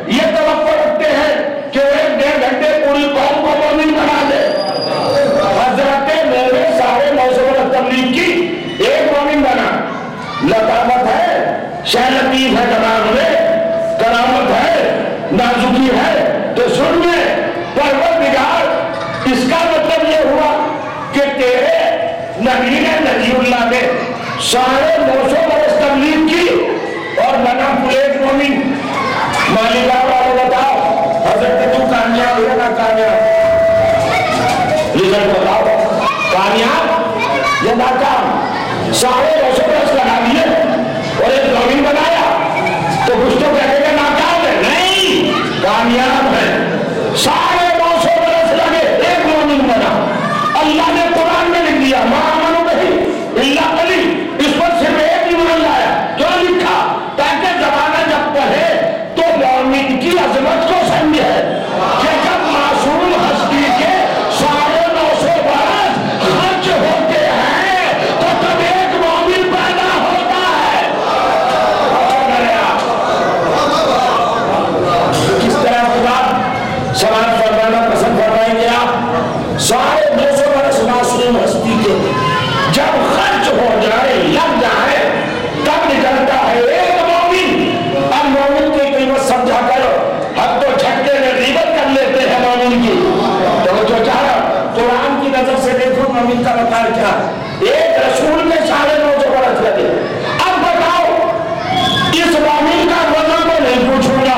S2: یہ توقع رکھتے ہیں کہ وہ 1.5 گھنٹے پوری قوم کو مومن بنا دے. حضرت نوح نے 950 برس تبلیغ کی, ایک مومن بنا. لطافت ہے, شہ لطیف ہے کلام میں, کرامت ہے, نازکی ہے. تو سن لے پروردگار, اس کا مطلب یہ ہوا کہ تیرے نبی نے, نبی اللہ نے 950 برس تبلیغ کی اور بنا پلیٹ مومن. مالکہ والے بتاؤ حضرت تو کامیاب ہے نا کامیاب؟ رزلٹ بتاؤ, کامیاب یا ناکام؟ 950 برس لگا دیے اور ایک مومن بنایا تو کچھ تو کہتے ہیں ناکام ہے. نہیں, کامیاب ہے. 950 برس لگے, ایک مومن بنا. اللہ نے قرآن میں لکھ دیا ما آمنوا بہ الا قلیل. اس پر صرف ایک ایمان لایا. کیوں لکھا؟ تاکہ زمانہ جب پڑھے تو مومن کی عظمت کو سمجھے کہ جب معصوم ہستی کے 950 برس خرچ ہوتے ہیں تو تب ایک مومن پیدا ہوتا ہے. کس طرح خدا سماعت فرما کیا؟ ایک رسول کے 950 برس لگے. اب بتاؤ اس مومن کا وزن تو نہیں پوچھوں گا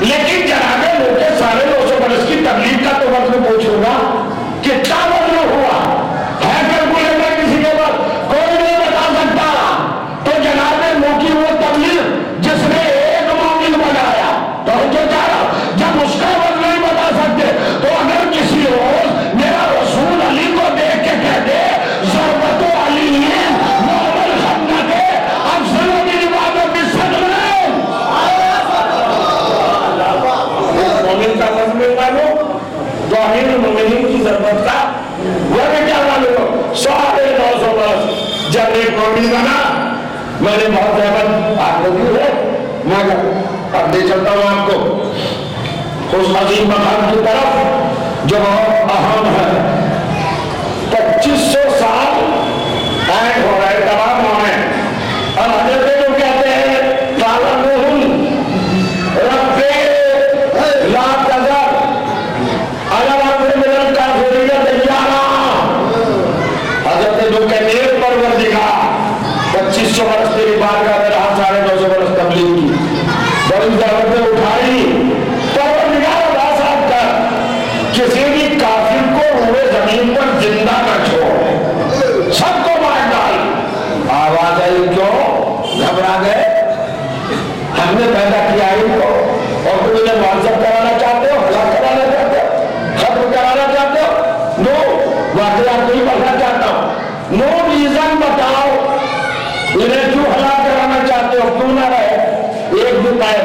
S2: لیکن جناب نوح کے 950 برس کی تبلیغ کا تو وزن پوچھوں گا. کتنا وزن ہوا ہے کیلکولیٹر کسی کے پاس کوئی نہیں بتا سکتا. تو جناب نوح کی وہ تبلیغ جس نے ایک مومن بنایا تو جو چاہا جب اس کا وزن نہیں بتا سکتے تو اگر کسی روز میرا رسول علی کو دیکھ کے کہتے ضربت علی محمد خندق افضل من عبادت الصدر مومن کا وزن مانو توہین المومنین کی ضرورت کا وہ بھی کیا مانو 950 برس جب ایک مومن بنا. میں نے بہت زحمت آپ کو کیوں ہے مگر اب دے چلتا ہوں آپ کو اس عظیم مقام کی طرف جو بہت اہم ہے. 2500 سال قائم ہو رہے تمام ہو رہے اور حضرت جو کہتے ہیں قال نوح رب لا تذر على الارض من الكافرين ديارا. حضرت جو کہتے ہیں پروردگار 2500 برس تیری بارگاہ میں رہا 950 برس تبلیغ کی بڑی دعوتیں اٹھائی. پروردگار اللہ صاحب کا کسی بھی کافر کو ہوئے زمین پر زندہ نہ چھوڑ سب کو مار ڈال. آواز آئی کیوں گھبرا گئے؟ ہم نے پیدا کیا ان کو اور تم انہیں معذب کرانا چاہتے ہو ہلاک کرانا چاہتے ہو ختم کرانا چاہتے ہو. نو واقعات نہیں پڑھنا چاہتا ہوں. نو ریزن بتاؤ انہیں کیوں ہلاک کرانا چاہتے ہو کیوں نہ رہے. ایک بتائے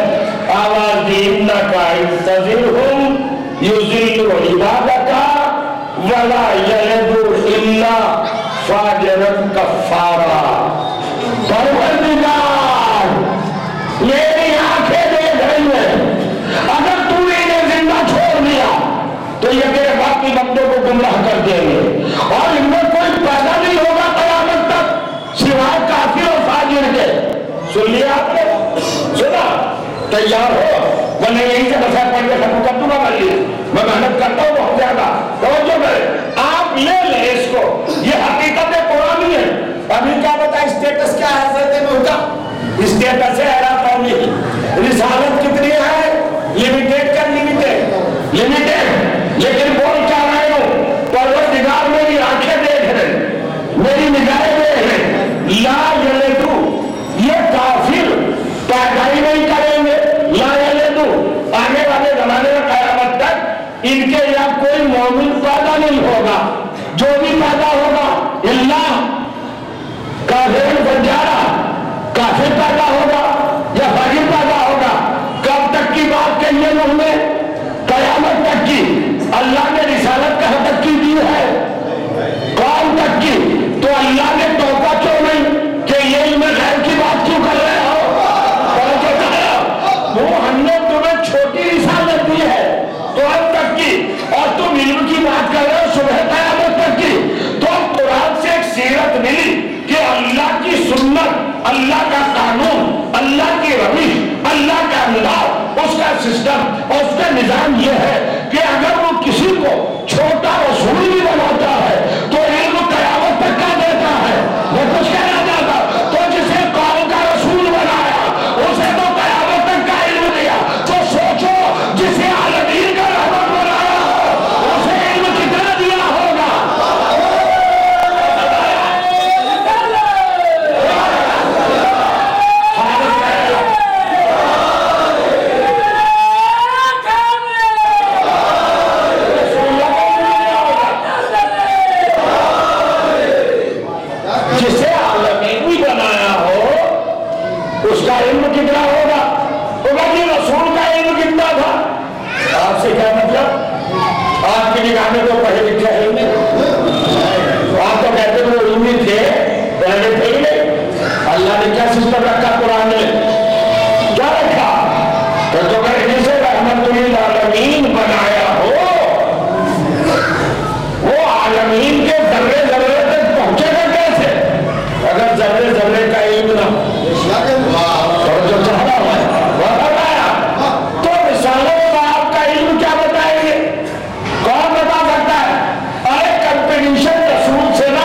S2: آواز دی انکا انتظرہم یذلوا عبادک ولا یلدوا الا فاجرا کفارا. پروردگار میری آنکھیں دیکھ رہی ہیں اگر تو نے انہیں زندہ چھوڑ دیا تو یہ تیرے باقی بندوں کو گمراہ کر دیں گے اور ان میں کوئی پیدا نہیں ہوگا قیامت تک سوائے کافر اور فاجر کے. سن لیا آپ نے؟ سنا؟ تیار ہو ورنہ یہیں سے مسائل پڑھ کے ختم کر دوں گا. میں محنت کرتا ہوں بہت زیادہ توجہ کریں. آپ لے لیں اس کو یہ حقیقت قرآنی ہے. ابھی کیا بتا اسٹیٹس کیا ہے حضرت نوح کا؟ اسٹیٹس ہے اعلیٰ قومی. رسالت کتنی ہے؟ لمیٹیڈ کا لمیٹیڈ لیکن بول کیا رہے ہوں پروردگار میری آنکھیں دیکھ رہے میری نگاہیں دیکھ رہے لا یلدو یہ کافر پیدا ہی نہیں کریں گے. لا یلدو آنے والے زمانے میں قیامت تک ان کے یہاں کوئی مومن پیدا نہیں ہوگا. جو بھی پیدا ہوگا اللہ کافر بنجارا کافر پیدا ہوگا یا فاجر پیدا ہوگا. کب تک کی بات کہیے نوح نے؟ قیامت تک کی. اللہ نے رسالت کہاں تک کی دی ہے؟ قوم تک کی. تو اللہ نے توبہ کیوں نہیں کہ یہ علم غیب کی بات کیوں کر رہے ہو؟ وہ ہم نے تمہیں چھوٹی رسالت دی ہے تو اب تک کی اور تم علم کی بات کر رہے ہو صبح قیامت تک کی. تو اب قرآن سے ایک سیرت ملی کہ اللہ کی سنت اللہ کا قانون اللہ کی روش اللہ کا انداز اس کا سسٹم اور اس کا نظام یہ ہے کہ اگر وہ کسی کو چھوٹا رسول بھی بناتا ہے تو علم قیامت تک کا دیتا ہے. وہ کچھ کہنا چاہتا تو جسے قوم کا رسول بنایا اسے تو قیامت تک کا علم دیا. تو سوچو جسے عالمین کا رحمت بنایا اسے علم کتنا دیا ہوگا. جسے عالمین بھی بنایا ہو اس کا علم کتنا ہوگا. کہ رسول کا علم کتنا تھا. آپ سے کیا مطلب؟ آپ کی نگاہ میں تو پڑھے لکھے علم آپ تو کہتے وہ علمی تھے پہلے تھے ہی نہیں. اللہ نے کیا سسٹم رکھا قرآن میں؟ کیا رکھا؟ تو اگر جسے رحمت للعالمین بنایا ہو وہ عالمین کے ذرے ذرے تک پہنچے گا کیسے اگر ذرے ذرے کا علم نہ اور جو چاہ رہا ہے وہ بتایا. تو رسالت کا آپ کا علم کیا بتائیں گے؟ کون بتا سکتا ہے؟ ارے کمپٹیشن رسول سے نہ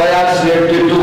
S2: 82।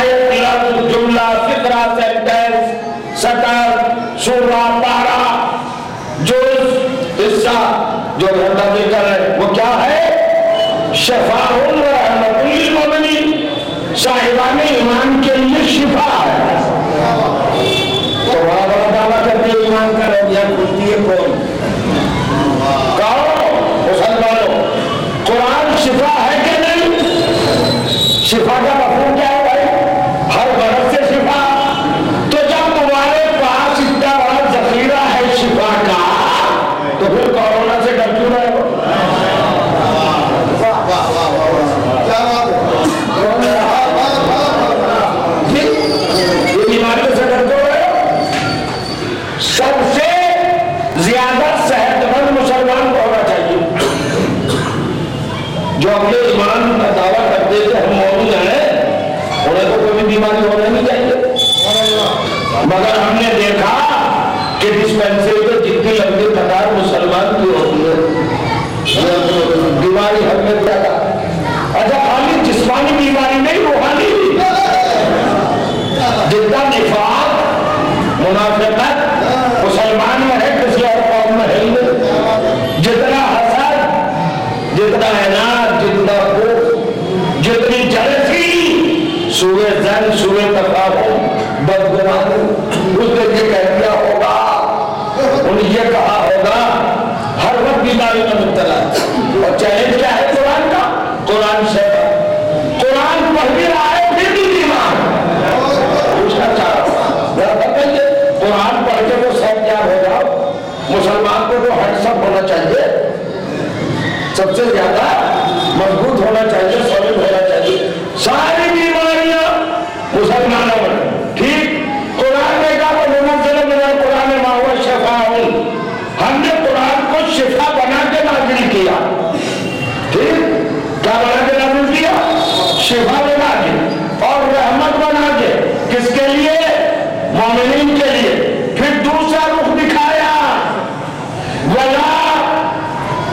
S2: آیت، لفظ، جملہ، فقرہ، سینٹنس، سطر، سورہ، پارہ، جز، حصہ جو گھنٹہ ذکر ہے وہ کیا ہے؟ شفاء و رحمت للمؤمنین، صاحبان ایمان کے لیے شفا ہے۔ تو بڑا بڑا دعویٰ کرتے ایمان کا رویہ کھلتی ہے کون؟ کہو مسلمانوں، قرآن شفا ہے کہ نہیں؟ شفا کا مفہوم کیا ہے بھائی؟ ہر مرض سے شفا۔ تو جب تمہارے پاس اتنا بڑا ذخیرہ ہے شفا کا، تو پھر کورونا سے ڈر کیوں رہے ہو؟ یہ بیماریوں سے ڈر کیوں رہے ہو؟ سب سے زیادہ صحت مند مسلمان کو ہونا چاہیے جو اپنے ایمان کا دعویٰ کرتے تھے ہم مومن ہیں، انہیں تو کوئی بیماری ہونا نہیں چاہیے۔ مگر ہم نے دیکھا کہ ڈسپینسری میں جتنی لمبی قطار مسلمان کی ہوتی ہے، بیماری ہم میں زیادہ۔ اچھا خالی جسمانی بیماری نہیں، روحانی بھی۔ جتنا نفاق، منافقت مسلمان میں ہے کسی اور قوم میں ہے ہی نہیں۔ جتنا حسد، جتنا عناد، جتنا خوف، جتنی جلسی، سوء ظن، سوء تفاہم، بدگمانی، اس نے یہ کہہ دیا ہوگا، انہیں یہ کہا ہوگا، ہر وقت بیماری میں مبتلا ہے۔ اور چیلنج کیا ہے قرآن کا؟ قرآن سے قرآن پڑھ بھی رہا ہے پھر بھی بیمار پوچھنا چاہ رہا ہوں، قرآن پڑھ کے تو سب کیا ہو جاؤ۔ مسلمان کو تو ہینڈسم ہونا چاہیے، سب سے زیادہ مضبوط ہونا چاہیے، سالڈ ہونا چاہیے۔ ساری بیماریاں مسلمانوں میں ٹھیک۔ قرآن نے کہا وَنُنَزِّلُ مِنَ الْقُرْآنِ مَا هُوَ شِفَاءٌ، ہم نے قرآن کو شفا بنا کے نازل کیا۔ ٹھیک، کیا بنا کے نازل کیا؟ شفا بنا کے اور رحمت بنا کے۔ کس کے لیے؟ مومنین کے لیے۔ پھر دوسرا رخ دکھایا، وَلَا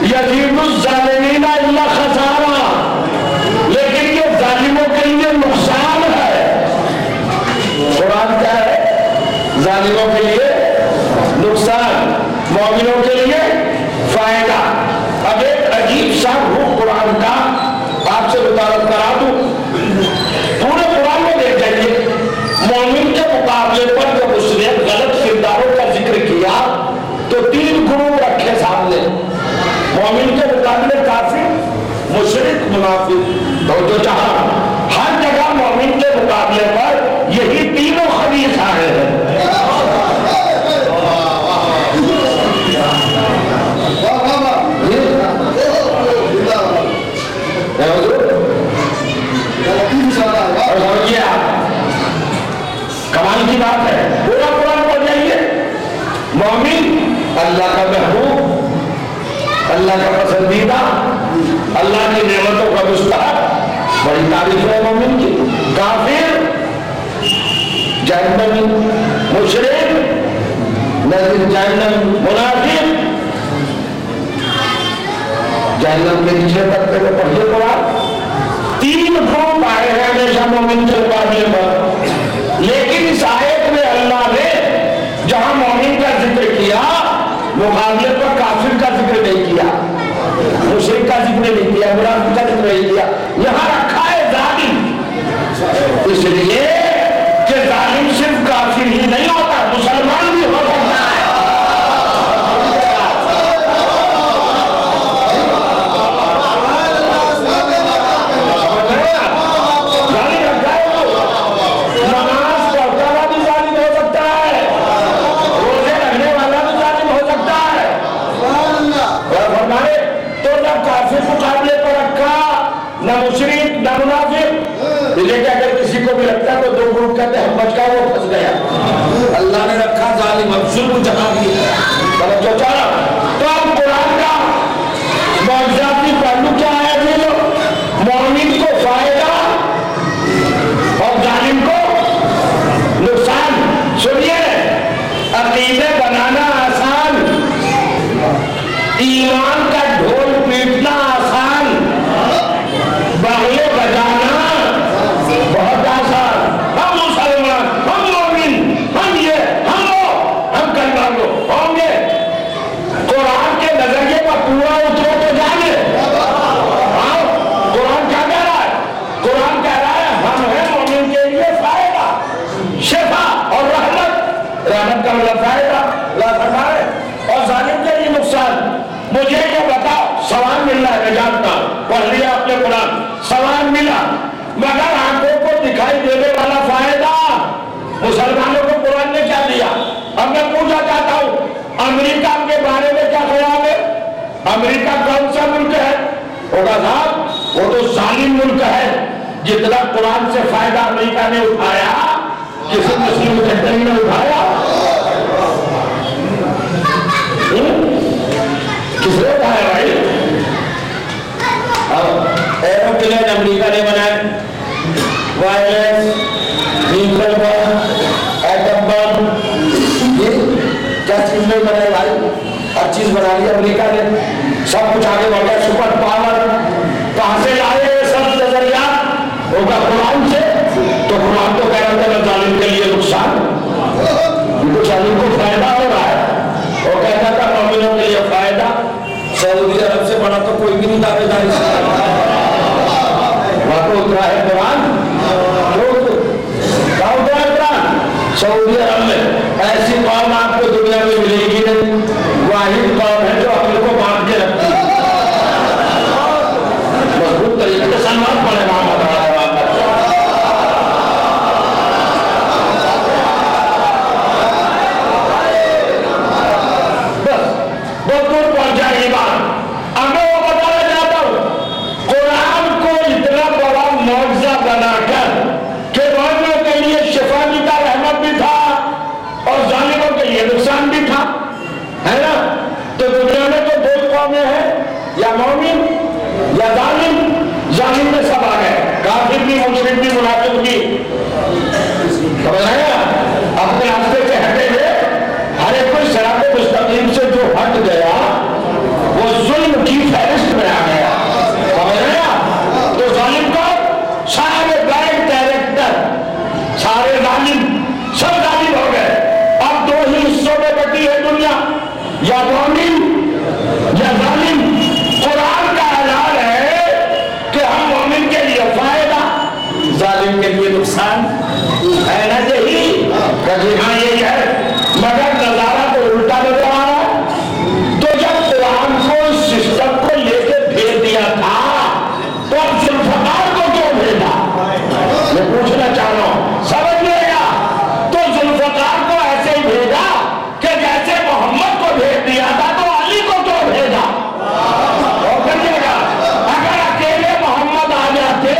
S2: يَزِيدُ الظَّالِمِينَ إِلَّا خَسَارًا، لیکن یہ ظالموں کے لیے نقصان ہے۔ قرآن کیا ہے؟ ظالموں کے لیے نقصان، مومنوں کے لیے فائدہ۔ اب ایک عجیب سا روح قرآن کا آپ سے مطالعہ کرا دوں، پورے قرآن میں دیکھ جائیے، مومن کے مقابلے پر جب اس نے غلط کرداروں کا ذکر کیا تو تین گروپ رکھے سامنے، مومن کے مقابلے کافر، مشرک، منافق۔ اور جو چاہا ہر جگہ مومن کے مقابلے پر یہی تینوں خبیث آ رہے ہیں۔ کمال کی بات ہے، پورا قرآن پڑھ جائیے۔ مومن اللہ کا محبوب، اللہ کا پسندیدہ، اللہ کی نعمتوں کا مستحق، بڑی تعریف ہے مومن کی۔ کافر جہنمی، مشرک نظر جہنم، منافق جہنم کے نیچے طبقے میں۔ پڑھیے قرآن، تین گروپ آئے ہیں ہمیشہ مومن کے مقابلے پر، لیکن اس آیت میں اللہ نے جہاں مومن کا ذکر کیا مقابلے پر کافر کا ذکر نہیں کیا، مشرک کا ذکر نہیں کیا، منافق کا ذکر نہیں کیا، یہاں رکھا ہے ظالم، اس لیے کہ ظالم صرف کافر ہی نہیں ہوتا، مسلمان بھی ہو سکتا ہے۔ اگر کسی کو بھی لگتا ہے تو دو گروپ کہتے ہیں ہم بچ گئے، وہ پھنس گیا۔ اللہ نے رکھا ظالم، اب ظلم جہاں بھی توجہ چاہ رہا۔ تو اب قرآن کا معجزاتی پہلو کیا ہے؟ مومن کو فائدہ اور ظالم کو نقصان۔ سنیے، عقیدے بنانا آسان، ایمان کا ڈھول پیٹنا آسان، بغلے بجانا بہت آسان۔ دکھائی دینے والا فائدہ مسلمانوں کو قرآن نے کیا دیا؟ اب میں پوچھنا چاہتا ہوں امریکہ کے بارے میں کیا خیال ہے؟ امریکہ کون سا ملک ہے؟ ہوگا صاحب وہ تو ظالم ملک ہے. جتنا قرآن سے فائدہ امریکہ نے اٹھایا کسی مسلم کنٹری نے اٹھایا؟ کس نے اٹھایا بھائی؟ ایروپلین امریکہ نے بنائے، وائرلیس، نیوکلیئر بم، ایٹم بم، یہ کیا چیز نہیں بنائے بھائی؟ ہر چیز بنا لی امریکہ نے، سب کچھ آگے بڑھ گیا. سپر پاور کہاں سے لائے یہ سب نظریات؟ ہوگا قرآن سے. تو قرآن تو کہہ رہا تھا ظالم کے لیے نقصان، کیونکہ ظالم کو فائدہ ہو رہا ہے. وہ کہتا تھا مومنوں کے لیے فائدہ. سعودی عرب سے بڑا تو کوئی بھی نہیں دعوے داری وہاں تو اترا ہے قرآن. کہاں اترا ہے قرآن؟ سعودی عرب میں. ایسی قوم آپ کو دنیا میں ملے گی نہیں. واحد قوم ہے جو اپنے کو باندھ کے رکھتی ہے. مضبوط طریقے سے سلمان پڑے گا. یا مومن یا ظالم. ظالم میں سب آ گئے، کافر بھی، مشرک بھی، منافق بھی. اپنے راستے سے ہٹے ہوئے. ہر ایک کوئی صراط مستقیم سے جو ہٹ گیا وہ ظلم کی فہرست میں آ گیا. تو ظالم کو سارے بلینک کیریکٹر، سارے ظالم سب ظالم ہو گئے. اب دو ہی حصوں میں بٹی ہے دنیا، یا مومن یا ظالم. قرآن کا اعلان ہے کہ ہم مومن کے لیے فائدہ، ظالم کے لیے نقصان ہے. نا یہی کہ ہاں یہی ہے، مگر نظارہ تو الٹا نظر آ رہا ہے. تو جب قرآن کو اس سسٹم کو لے کے بھیج دیا تھا تو اب ذوالفقار کو کیوں بھیجا؟ میں پوچھنا چاہ رہا ہوں، سمجھ لے گا. تو ذوالفقار کو ایسے ہی بھیجا کہ جیسے محمد کو بھیج دیا تھا تو علی کو کیوں بھیجا؟ اگر اکیلے محمد آ جاتے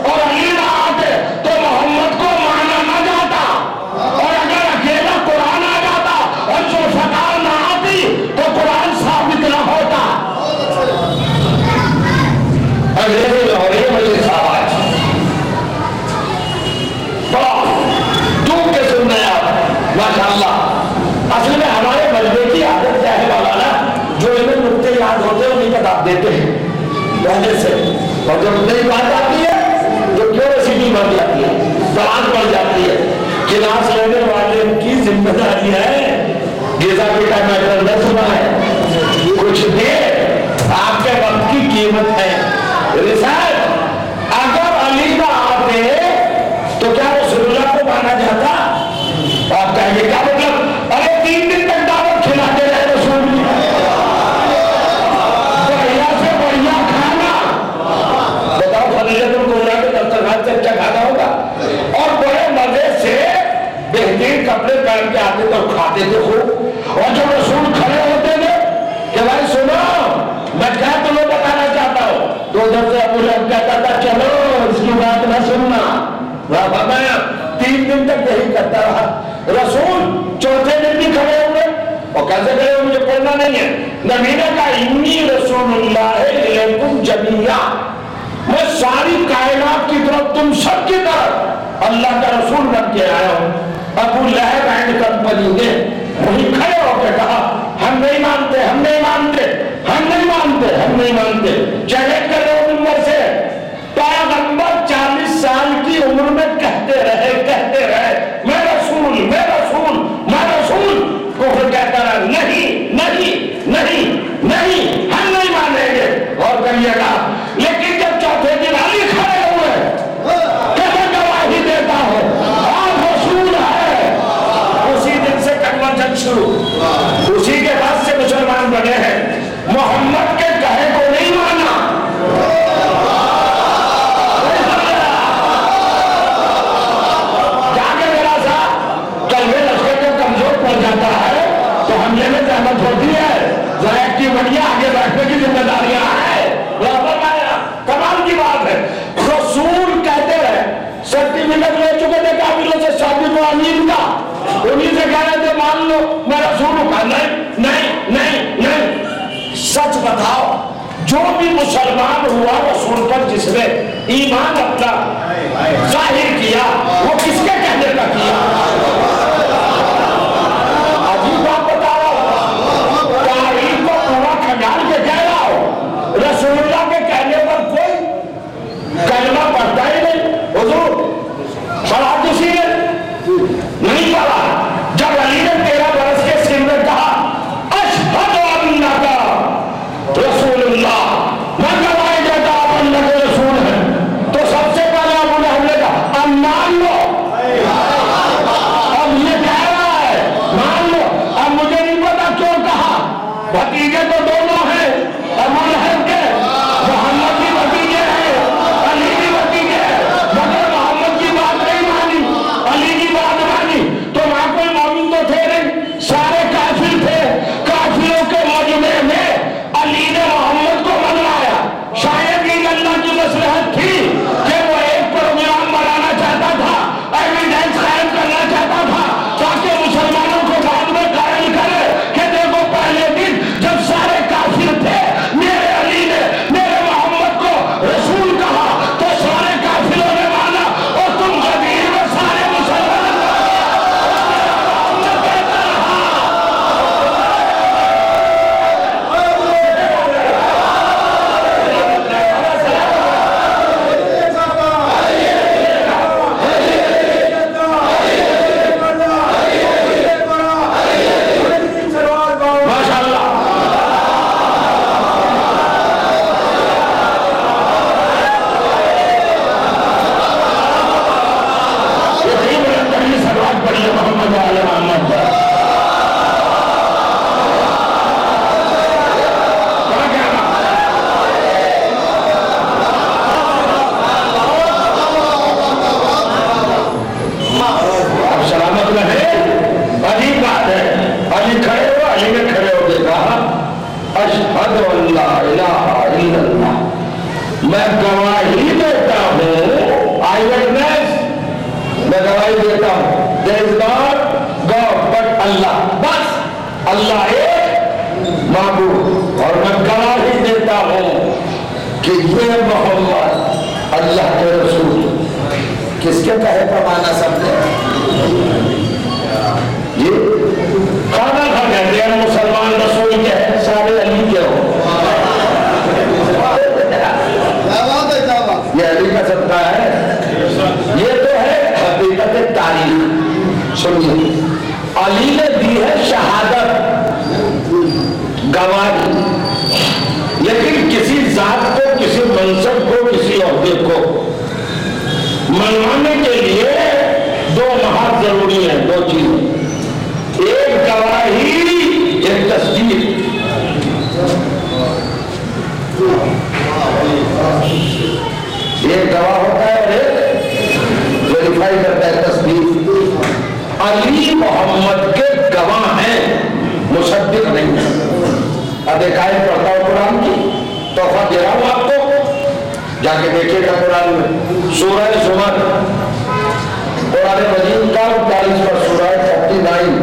S2: اور علی نہ آتے تو محمد کو مانا نہ جاتا. اور اگر اکیلا قرآن آ جاتا اور ذوالفقار نہ آتی تو قرآن ثابت نہ ہوتا. انگریزی لاہوری مجھے صاحب بڑا ڈوب کے سن رہے آپ ماشاءاللہ. اصل میں ہمارے مجمع کی عادت کیا ہے مولانا، جو انہیں نقطے یاد ہوتے ہیں انہیں کتاب دیتے ہیں پہلے سے، اور جب نئی بات آتی ہے تو کیوریسٹی بڑھ جاتی ہے، سوال بڑھ جاتی ہے. کلاس لینے والے کی ذمہ داری ہے. گیزا بیٹا میٹر نہ سنا ہے، کچھ دے. آپ کے وقت کی قیمت ہے. ریسرچ اگر علی نہ آتے تو کیا رسول اللہ کو مانا جاتا؟ آپ کہیں گے کیا مطلب؟ ارے 3 دن تک دعوت کھلاتے رہے رسول بڑھیا سے بڑھیا کھانا. بتاؤ فضیلت القبریٰ کے دسترخوان سے اچھا کھانا ہوگا؟ اور بڑے مزے سے بہترین کپڑے پہن کے آتے تو کھاتے تھے خوب. اور جب رسول کھڑے ہوتے تھے کہ بھائی سنو میں کیا تمہیں بتانا چاہتا ہوں، تو ادھر سے ابو لہب کہتا تھا چلو اس کی بات نہ سننا. فرمایا 3 دن تک یہی کرتا رہا. رسول چوتھے دن بھی کھڑے ہوئے. اور کیسے کھڑے ہوئے مجھے پڑھنا نہیں ہے. نبی نے کہا انی رسول اللہ الیکم جمیعا، میں ساری کائنات کی طرف تم سب کی طرف اللہ کا رسول بن کے آیا ہوں. ابو لہب اینڈ کمپنی نے وہی کھڑے ہو کے کہا ہم نہیں مانتے، ہم نہیں مانتے، ہم نہیں مانتے، ہم نہیں مانتے. چیلنج کر رہے ہو عمر سے. پیغمبر 40 سال کی عمر میں کہتے رہے میں رسول میں رسول میں رسول. کفر کہتا رہا نہیں نہیں نہیں نہیں ہم نہیں مانیں گے. اور کریے گا. لیکن جب چوتھے دن علی کھڑے ہوئے کیسے گواہی دیتا ہے آپ رسول ہے، اسی دن سے کنورژن شروع. اسی کے بعد سے مسلمان بنے ہیں. محمد کے کہے کو نہیں مانا ذائق کی بڑھیا آگے بیٹھنے کی ذمہ داریاں ہیں. کمال کی بات ہے. رسول کہتے ہیں سرٹیفکیٹ لے چکے تھے کافروں سے ثابت و امین کا, انہیں سے کہہ رہے تھے مان لو میں رسول ہوں. نہیں نہیں نہیں نہیں, سچ بتاؤ جو بھی مسلمان ہوا رسول پر جس نے ایمان اپنا ظاہر کیا وہ کس کے کہنے کا کیا؟ عجیب بات بتا رہا ہوں, تاریخ کو پورا کھنگال کے کہہ رہا ہو, رسول اللہ کے کہنے پر کوئی کلمہ پڑھتا ہی نہیں. حضور پڑھا کسی نے نہیں پڑھا. جب علی نے 13 برس کے سن میں کہا اشہد انک رسول اللہ, میں گواہی دیتا آپ اللہ کے رسول ہیں, تو سب سے پہلے ابو لہب نے کہا اب مان لو. اب یہ کہہ رہا ہے مان لو. اب مجھے نہیں پتا کیوں کہا, بھتیجے تو دونوں ہیں ابو لہب کے, محمد بھی بھتیجے ہیں علی بھی بھتیجے ہیں, مگر محمد کی بات نہیں مانی علی کی بات مانی. تو وہاں کوئی مومن تو تھے نہیں, سارے کافر تھے. کافروں کے مجمع میں علی نے محمد کو منوایا. شاید یہ اللہ کی مصلحت تھی کہ وہ ایک پروگرام بنانا چاہتا تھا, ایویڈنس قائم کرنا چاہتا تھا تاکہ مسلمانوں کو بعد میں قائل کرے کہ دیکھو پہلے دن جب سارے کافر تھے میرے علی نے میرے محمد کو رسول کہا تو سارے کافروں نے مانا, اور تم غدیر میں سارے مسلمان ماشاء اللہ. سلوات پڑھیے محمد علی محمد پر. اب سلامت رہے. عجیب بات ہے, علی کھڑے ہو, علی نے کھڑے ہو کے کہا اشہد ان لا الہ الا اللہ, میں گواہی دیتا ہوں, آئی وٹنس, میں گواہی دیتا ہوں there is not God but اللہ, بس اللہ ایک معبود, اور میں گواہی دیتا ہوں کہ یہ محمد اللہ کے رسول. کس کے کہے کا معنی سمجھے؟ یہ کھانا کھا کہتے ہیں مسلمان رسول کے ہیں, سارے علی کے ہو. یہ علی کا صدقہ ہے. یہ تو ہے حقیقت تاریخ. سنیے, علی نے دی ہے شہادت, گواہی, لیکن کسی ذات کو, کسی منصب کو, کسی عہدے کو منوانے کے لیے دو محاذ ضروری ہیں, دو چیزیں, ایک گواہی, ایک تصدیق. ایک گواہ ہوتا ہے اور ایک ویریفائی کرتا ہے, تصدیق. علی محمد کے گواہ ہیں, مصدق نہیں ہے. اب ایک آیت پڑھتا ہوں قرآن کی, تحفہ دے رہا ہوں آپ کو, جا کے دیکھیے گا قرآن میں سورہ زمر, قرآن مجید کا 49واں سورہ 39,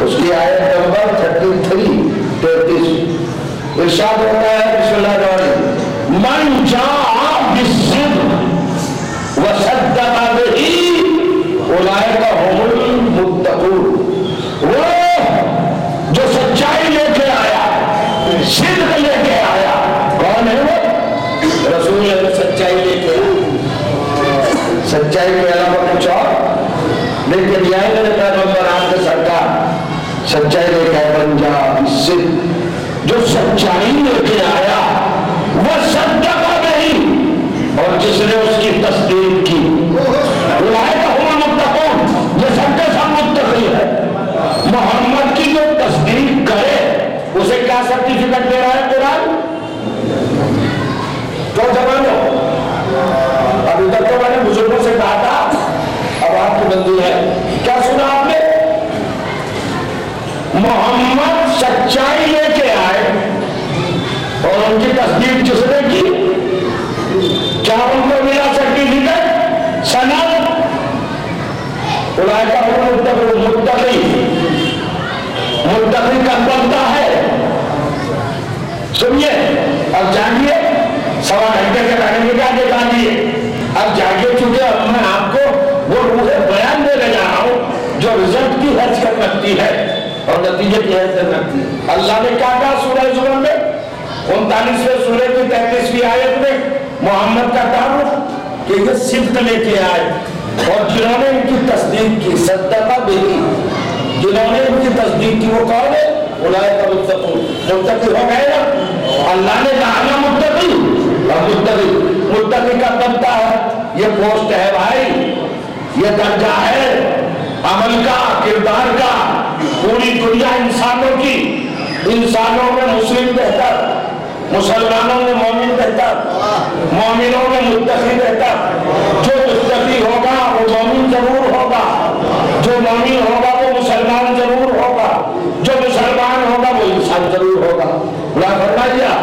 S2: اس کی آیت نمبر 33 ارشاد ہوتا ہے بسم اللہ الرحمن الرحیم, من جاء بالصدق وصدق به اولئک هم المتقون. وہ جو سچائی لے کے آیا, صدق لے کے آیا, کون ہے وہ؟ رسول ہے. سچائی لے کے آیا, سچائی کے علاوہ کچھ اور لیکن یہ ہے میرے پیغمبر آپ کے سرکار سچائی لے کے آیا. من جاء بالصدق, جو سچائی لے کے آیا, وہ صدق نہیں, اور جس نے اس کی تصدیق کی, اولئک هم المتقون, یہ سب کے سب متقی ہے. محمد کی جو تصدیق کرے اسے کیا سرٹیفکیٹ دے رہا ہے قرآن؟ تو زمانوں ابھی تک تو میں نے بزرگوں سے کہا تھا, اب آپ کی بندی ہے, کیا سنا آپ نے؟ محمد سچائی لے کے اولئک هم المتقون، متقی کب بنتا ہے؟ سنیے اب جاگیے، 1.25 گھنٹے کے ٹائم میں آگے جاگیے، اب جاگے چکے، اب میں آپ کو وہ روح بیان دینے جا رہا ہوں جو رزلٹ کی حیثیت رکھتی ہے اور نتیجے کی حیثیت رکھتی ہے۔ اللہ نے کیا کہا سورہ زمر میں 39ویں سورہ کی 33ویں آیت میں محمد کا تعارف کہ یہ صدق لے کے آئے اور جنہوں نے ان کی تصدیق کی، صدقہ بھی، جنہوں نے ان کی تصدیق کی وہ کون ہے؟ اولئک المتقون، متقی ہو گئے نا۔ اللہ نے کہا نا متقی، اور متقی کا بنتا ہے، یہ پوسٹ ہے بھائی، یہ درجہ ہے عمل کا، کردار کا۔ پوری دنیا انسانوں کی، انسانوں میں مسلم بہتر، مسلمانوں میں مومن بہتر، مومنوں میں متقی بہتر۔ جو متقی ہوگا وہ مومن ضرور ہوگا، جو مومن ہوگا وہ مسلمان ضرور ہوگا، جو مسلمان ہوگا وہ انسان ضرور ہوگا۔ اللہ فرمایا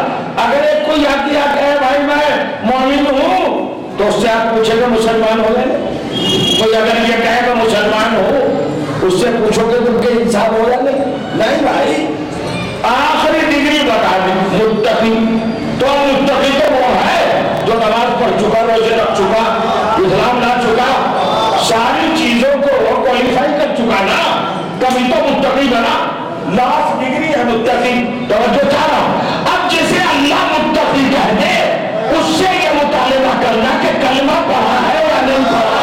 S2: اگر ایک کوئی آتی کہے بھائی میں مومن ہوں تو اس سے آپ پوچھیں گے مسلمان ہو گئے؟ کوئی اگر یہ کہے میں مسلمان ہوں اس سے پوچھو گے تم کے انسان ہو یا نہیں بھائی؟ آخری ڈگری بتا دی متقی، تو متقی تو وہ ہے جو نماز پڑھ چکا، روزے رکھ چکا، اسلام لا چکا، ساری چیزوں کو کوالیفائی کر چکا نا، کبھی تو متقی بنا۔ لاسٹ ڈگری ہے متقی۔ توجہ چاہ رہا ہوں، اب جسے اللہ متقی کہہ دے اس سے یہ مطالبہ کرنا کہ کلمہ پڑھا ہے یا نہیں پڑھا۔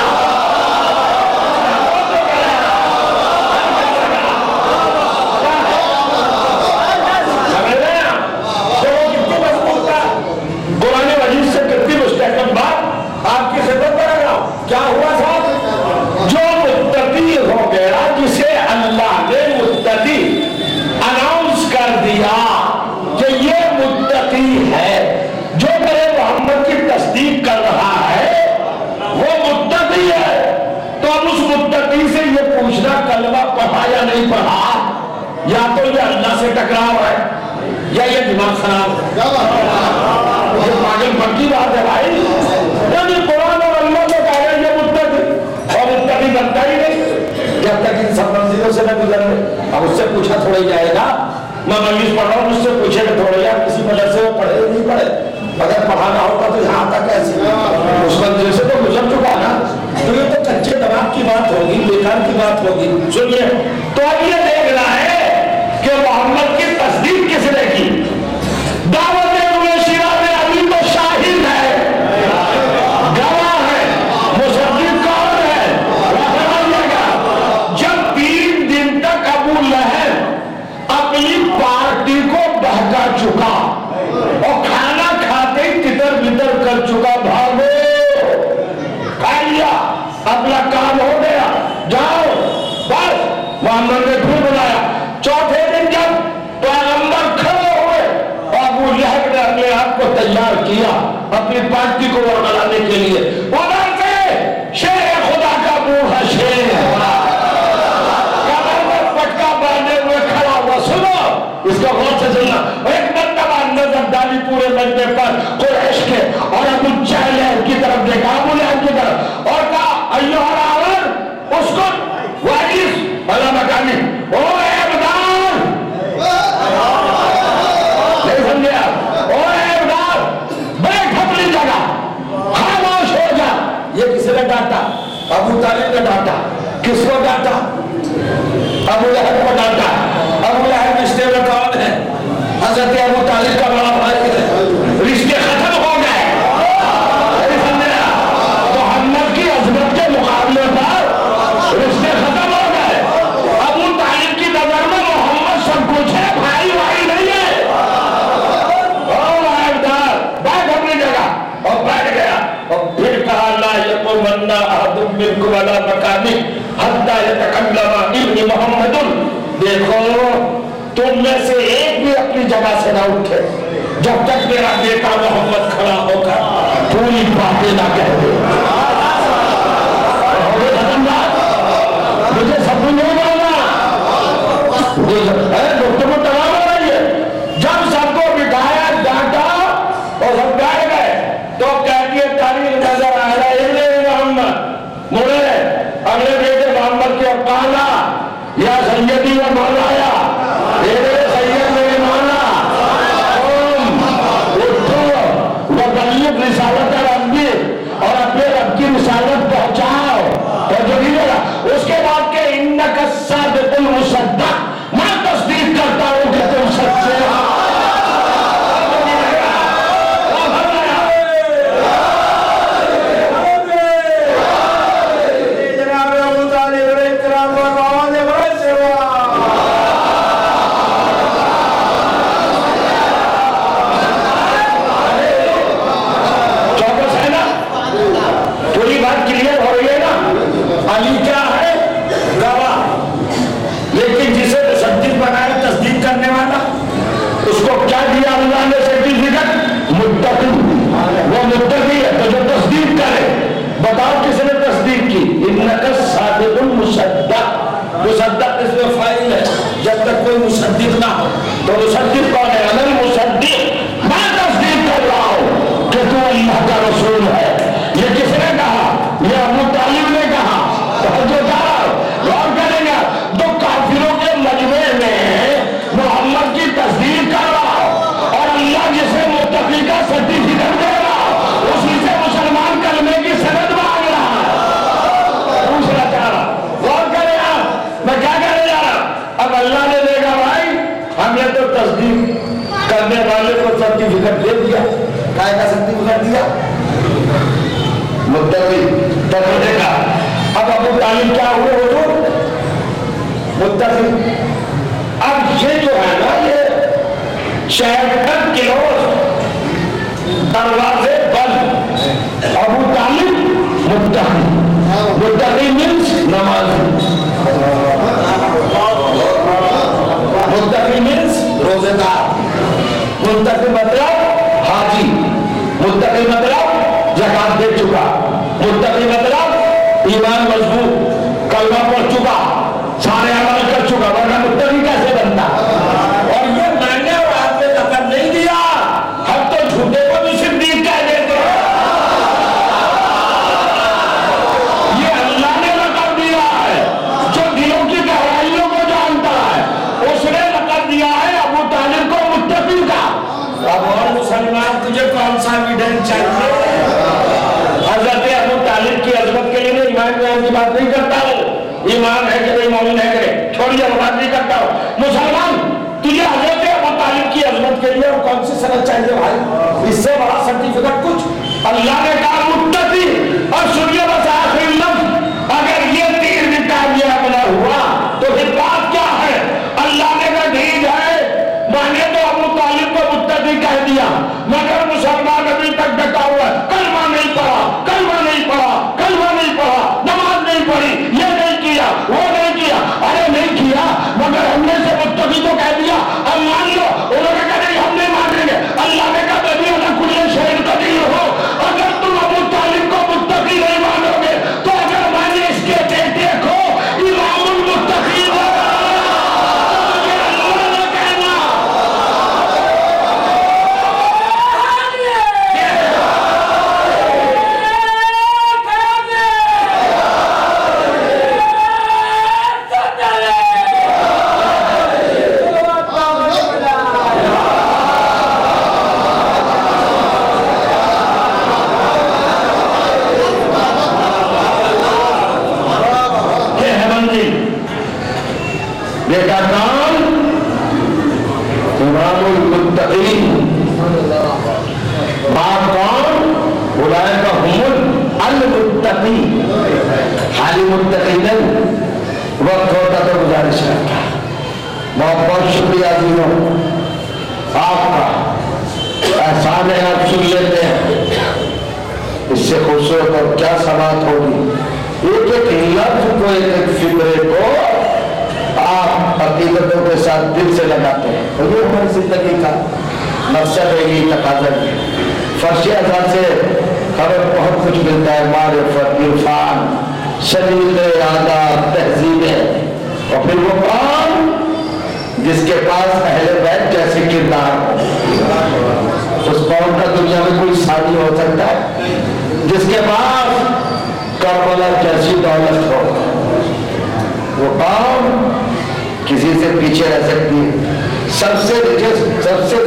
S2: کیا ہوا صاحب؟ جو متقی ہو گیا، جسے اللہ نے متقی اناؤنس کر دیا کہ یہ متقی ہے، جو میرے محمد کی تصدیق کر رہا ہے وہ متقی ہے، تو اب اس متقی سے یہ پوچھنا کلمہ پڑھا یا نہیں پڑھا، یا تو یہ اللہ سے ٹکراؤ ہے یا یہ دماغ خراب ہے۔ یہ پاگل پن کی بات ہے بھائی، یعنی قرآن اور اللہ نے کہا ہے یہ متقی، اور متقی بنتا ہی نہیں جب تک ان سب منزلوں سے نہ گزر رہے۔ اب اس سے پوچھا تھوڑا ہی جائے گا، میں مجلس پڑھ رہا ہوں، مجھ سے پوچھے کہ تھوڑے یا کسی مدرسے میں پڑھے نہیں پڑھے، اگر پڑھانا ہوتا تو یہاں تک ایسی اس منزل سے تو گزر چکا نا، تو یہ تو کچے دماغ کی بات ہوگی، بیکار کی بات ہوگی۔ سنیے تو اب یہ دیکھ رہا ہے کہ محمد کی تصدیق کس نے کی، دعوت چکا اور کھانا کھاتے ہی تتر بتر کر چکا، بھاگو کھا لیا، اپنا کام ہو گیا، جاؤ بس۔ محمد نے پھر بلایا، چوتھے دن جب پیغمبر کھڑے ہوئے، ابو لہب نے اپنے آپ کو تیار کیا اپنی پارٹی کو ورگلانے کے لیے، ادھر سے شیر خدا کا منہ ہے، شیر پٹکا باندھے ہوئے کھڑا ہوا۔ سنو اس کا غور سے سننا، ایک مرتبہ نظر ڈالی پورے مجمع پر قریش کے اور ابو جہل کی طرف دیکھا، ابو لہب کی طرف، اور کہا ایھا الراون اسکت واجلس بلا مکانی، او عبدال، نہیں سمجھے آپ، او عبدال بیٹھ اپنی جگہ، خاموش ہو جا۔ یہ کس نے ڈانٹا؟ ابو طالب نے ڈانٹا۔ کس کو ڈانٹا؟ ابو لہب کو ڈانٹا۔ ابو لہب رشتے میں کون ہے؟ حضرت ابو طالب کا بڑا بھائی ہے، رشتے ختم ہو گئے۔ محمد کی عظمت کے مقابلے پر رشتے ختم ہو گئے۔ ابو طالب کی نظر میں محمد سب کچھ ہے، بھائی بھائی نہیں ہے۔ بیٹھ اپنی جگہ، اور بیٹھ گیا، اور پھر کہا لا یقومن احد منکم علی مکانہ حتی یتکلم ابن محمد۔ دیکھو تم میں سے ایک بھی اپنی جگہ سے نہ اٹھے جب تک میرا بیٹا محمد کھڑا ہو کر پوری باتیں نہ کہہ دے۔ مجھے سب نہیں بولنا، ڈاکٹر کو تمام ہو رہی ہے۔ جب سب کو بٹھایا، ڈانٹا اور سب بیٹھ گئے تو کہتی ہے تاریخ نظر آ رہا ہے محمد مڑے اگلے بیٹے محمد کے کالا یا سیدی و مولایا، میرے سید میرے مولا، بلغ رسالت ربی، اور اپنے رب کی رسالت پہنچاؤ. اور جو بھی اس کے بعد کہ انک الصادق المصدق، میں تصدیق کرتا ہوں کہ تم سچے ہو. علی کیا ہے؟ گواہ. لیکن جسے مصدق بنایا تصدیق کرنے والا، اس کو کیا دیا اللہ نے سرٹیفکیٹ؟ متقی. وہ متقی ہے تو جو تصدیق کرے. بتاؤ کس نے تصدیق کی؟ انک الصادق المصدق. مصدق اس میں فاعل ہے، جب تک کوئی مصدق نہ ہو. تو مصدق کون ہے؟ انا المصدق، میں تصدیق کر رہا ہوں کہ تو اللہ کا رسول ہے. یہ کس نے کہا؟ یہ ابو طالب نے کہا. جو غور کریں گا تو کافروں کے مجمع میں محمد کی تصدیق کر رہا اور اللہ جسے متقی کا سرٹیفکیٹ دے رہا اسی سے مسلمان کلمے کی سند مانگ رہا ہے. پوچھنا چاہ رہا، غور کریں آپ، میں کیا کہنے جا رہا. اب اللہ نے دیکھا بھائی ہم نے تو تصدیق کرنے والے کو سرٹیفکیٹ دے دیا. کائے کا سرٹیفکیٹ دیا؟ متقی. تب دیکھا اب ابو طالب کیا ہوئے حضور؟ متقی. اب یہ جو ہے نا، یہ 66 کلو دروازے بند. ابو طالب متقی. متقی مینس نمازی. متقی مینس روزے دار. متقی مطلب حاجی. متقی مطلب زکات دے چکا. متقی مطلب ایمان مضبوط، کلمہ پڑھ چکا، سارے عمل کر چکا. ورنہ متقی کیسے بنتا؟ اور یہ میں نے اور آپ نے لقب نہیں دیا، ہم تو جھوٹے کو بھی صدیق کہہ دیتے ہیں. یہ اللہ نے لقب دیا ہے. جو دلوں کی گہرائیوں کو جانتا ہے اس نے لقب دیا ہے ابو طالب کو متقی کا. اب اور مسلمان تجھے کون سا ایویڈنس چاہیے؟ حضرت ابو طالب کی عظمت کے لیے میں ایمان کی بات نہیں کرتا ہوں. ایمان ہے کہ نہیں، مومن ہے کہ نہیں، تھوڑی بات نہیں کرتا ہوں. مسلمان تجھے حضرت ابو طالب کی عظمت کے لیے کون سی سند چاہیے بھائی؟ اس سے بڑا سرٹیفکیٹ کچھ؟ اللہ نے کہا متقی. اور سنیے بس آخری لفظ، اگر یہ تیر بھی کامیاب نہ ہوا تو پھر بات کیا ہے؟ اللہ نے کہا ٹھیک ہے، میں نے تو ابو طالب کو متقی کہہ دیا، مگر مسلمان ابھی تک ڈٹا ہوا ہے. کلمہ نہیں پڑھا، کلمہ نہیں پڑھا، کلمہ نہیں پڑھا، نماز نہیں پڑھی، یہ نہیں کیا، وہ نہیں کیا. ارے نہیں کیا مگر ہم نے سے متقی تو کہہ دیا، اب مان لو. انہوں نے کہا نہیں ہم نہیں مانیں گے. اللہ نے کہا نبی اللہ کل شیء قدیر ہو. اگر تم ابو طالب کو متقی نہیں مانو گے تو اگر میں نے اس کے بیٹے کو امام المتقین بیٹا کام امام المتقین، باپ کون؟ اولئک هم المتقین. خالی متقی نہیں. وقت ہوتا تو گزارش کرتا. بہت بہت شکریہ عزیزوں آپ کا. احسان ہے آپ سن لیتے ہیں. اس سے خوبصورت اور کیا سماعت ہوگی. ایک ایک لفظ کو، ایک ایک فکرے کو آپ حقیقتوں کے ساتھ دل سے لگاتے ہیں. تو یہ ہماری زندگی کا مقصد ہے، یہ تقاضا ہے. فرش ازاں سے ہمیں بہت کچھ ملتا ہے. معرفت، عرفان، سلیقے، آداب، تہذیبیں. اور پھر وہ کون جس کے پاس اہل بیت جیسے کردار ہو. اس قوم کا دنیا میں کوئی ثانی ہو سکتا ہے جس کے پاس کربلا جیسی دولت ہو.
S1: وہ قوم کسی سے پیچھے رہ سکتی ہے. سب سے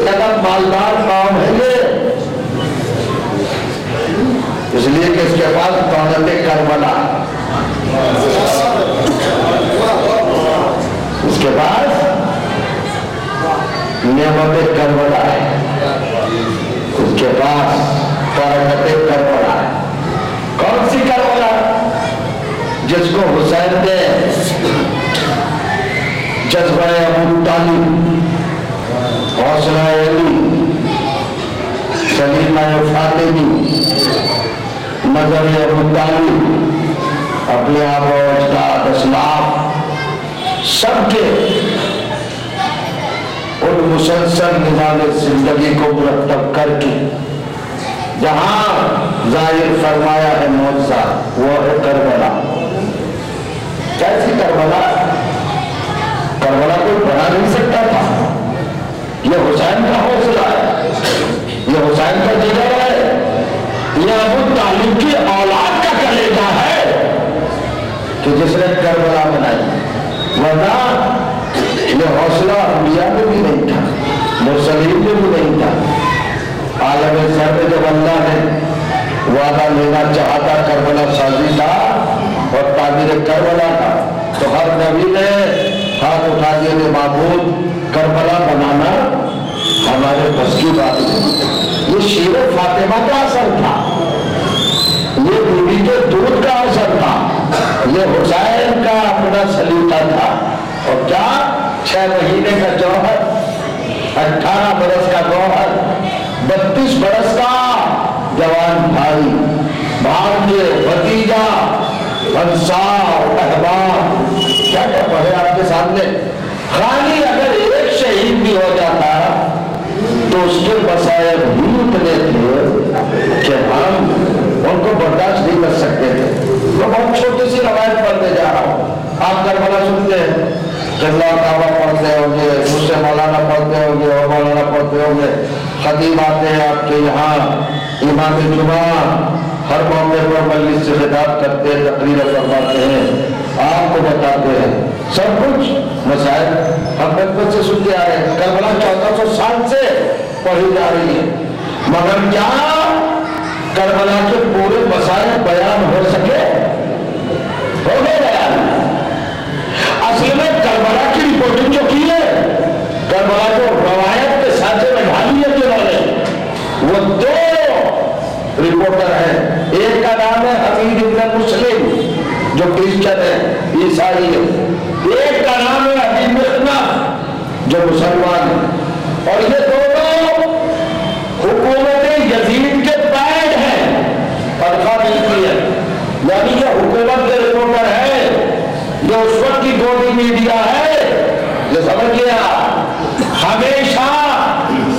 S1: زیادہ مالدار قوم ہے یہ، اس لیے کہ اس کے پاس دولت کربلا، اس کے پاس نعمت کربلا ہے، اس کے پاس طاقت کربلا ہے. کون سی کربلا؟ جس کو حسین نے جذبہ ابو طالب، حوصلہ علی، سلیمہ فاطمی، نظر ابو طالب، اپنے آپ و اجداد اسلاف سب کے ان مسلسل نظام زندگی کو مرتب کر کے جہاں ظاہر فرمایا ہے معجزہ، وہ ہے کربلا. کیسی کربلا؟ کربلا کوئی بنا نہیں سکتا تھا. یہ حسین کا حوصلہ ہے، یہ حسین کا جگر ہے، یہ ابو طالب کی اولاد کا کلیجہ ہے کہ جس نے کربلا بنائی. ورنہ یہ حوصلہ انبیاء میں بھی نہیں تھا، مرسلین میں بھی نہیں تھا. عالم زر میں جب اللہ نے وعدہ لینا چاہتا کربلا سازی کا اور تعمیر کربلا کا، تو ہر نبی نے ہاتھ اٹھا دیا کہ معبود کربلا بنانا ہمارے بس کی بات نہیں. یہ شیر فاطمہ کا اثر تھا، یہ بیوی کے دودھ کا اثر تھا، یہ حسین کا اپنا سلیقہ تھا. اور کیا 6 مہینے کا جوہر، 18 برس کا گوہر، 32 برس کا جوان بھائی، بھانجے، بھتیجا، انصار، احباب، کیا کیا پڑھے آپ کے سامنے. خالی اگر ایک شہید بھی ہو جاتا تو اس کے مسائل بھی اتنے تھے کہ ہم ان کو برداشت نہیں کر سکتے تھے. میں بہت چھوٹی سی روایت پڑھنے جا رہا ہوں. آپ کربلا سنتے ہیں، قبلہ کعبہ پڑھتے ہوں گے، مجھ سے مولانا پڑھتے ہوں گے اور مولانا پڑھتے ہوں گے. خطیب آتے ہیں آپ کے یہاں، امام جمعہ ہر موقع پر مجلس سے خطاب کرتے ہیں، تقریر فرماتے ہیں، آپ کو بتاتے ہیں سب کچھ مسائل ہم بچپن سے سنتے آ رہے ہیں. کربلا 1400 سال سے پڑھی جا رہی ہے، مگر کیا کربلا کے پورے مسائل بیان ہو سکے؟ ہو گئے بیان. اصل میں کربلا کی رپورٹنگ جو کی ہے، کربلا جو روایت کے سانچے میں ڈھالی ہے جنہوں نے، وہ 2 رپورٹر ہیں. ایک کا نام ہے حمید ابن مسلم جو کرسچن ہے، عیسائی ہے. ایک کا نام ہے ابی مخنف جو مسلمان ہے. اور یہ دونوں حکومت یزید کے پیڈ ہیں، تنخواہ ملتی ہے. یعنی یہ حکومت کے رپورٹر ہے، یہ اس وقت کی گودی میڈیا ہے. یہ سمجھ گیا، ہمیشہ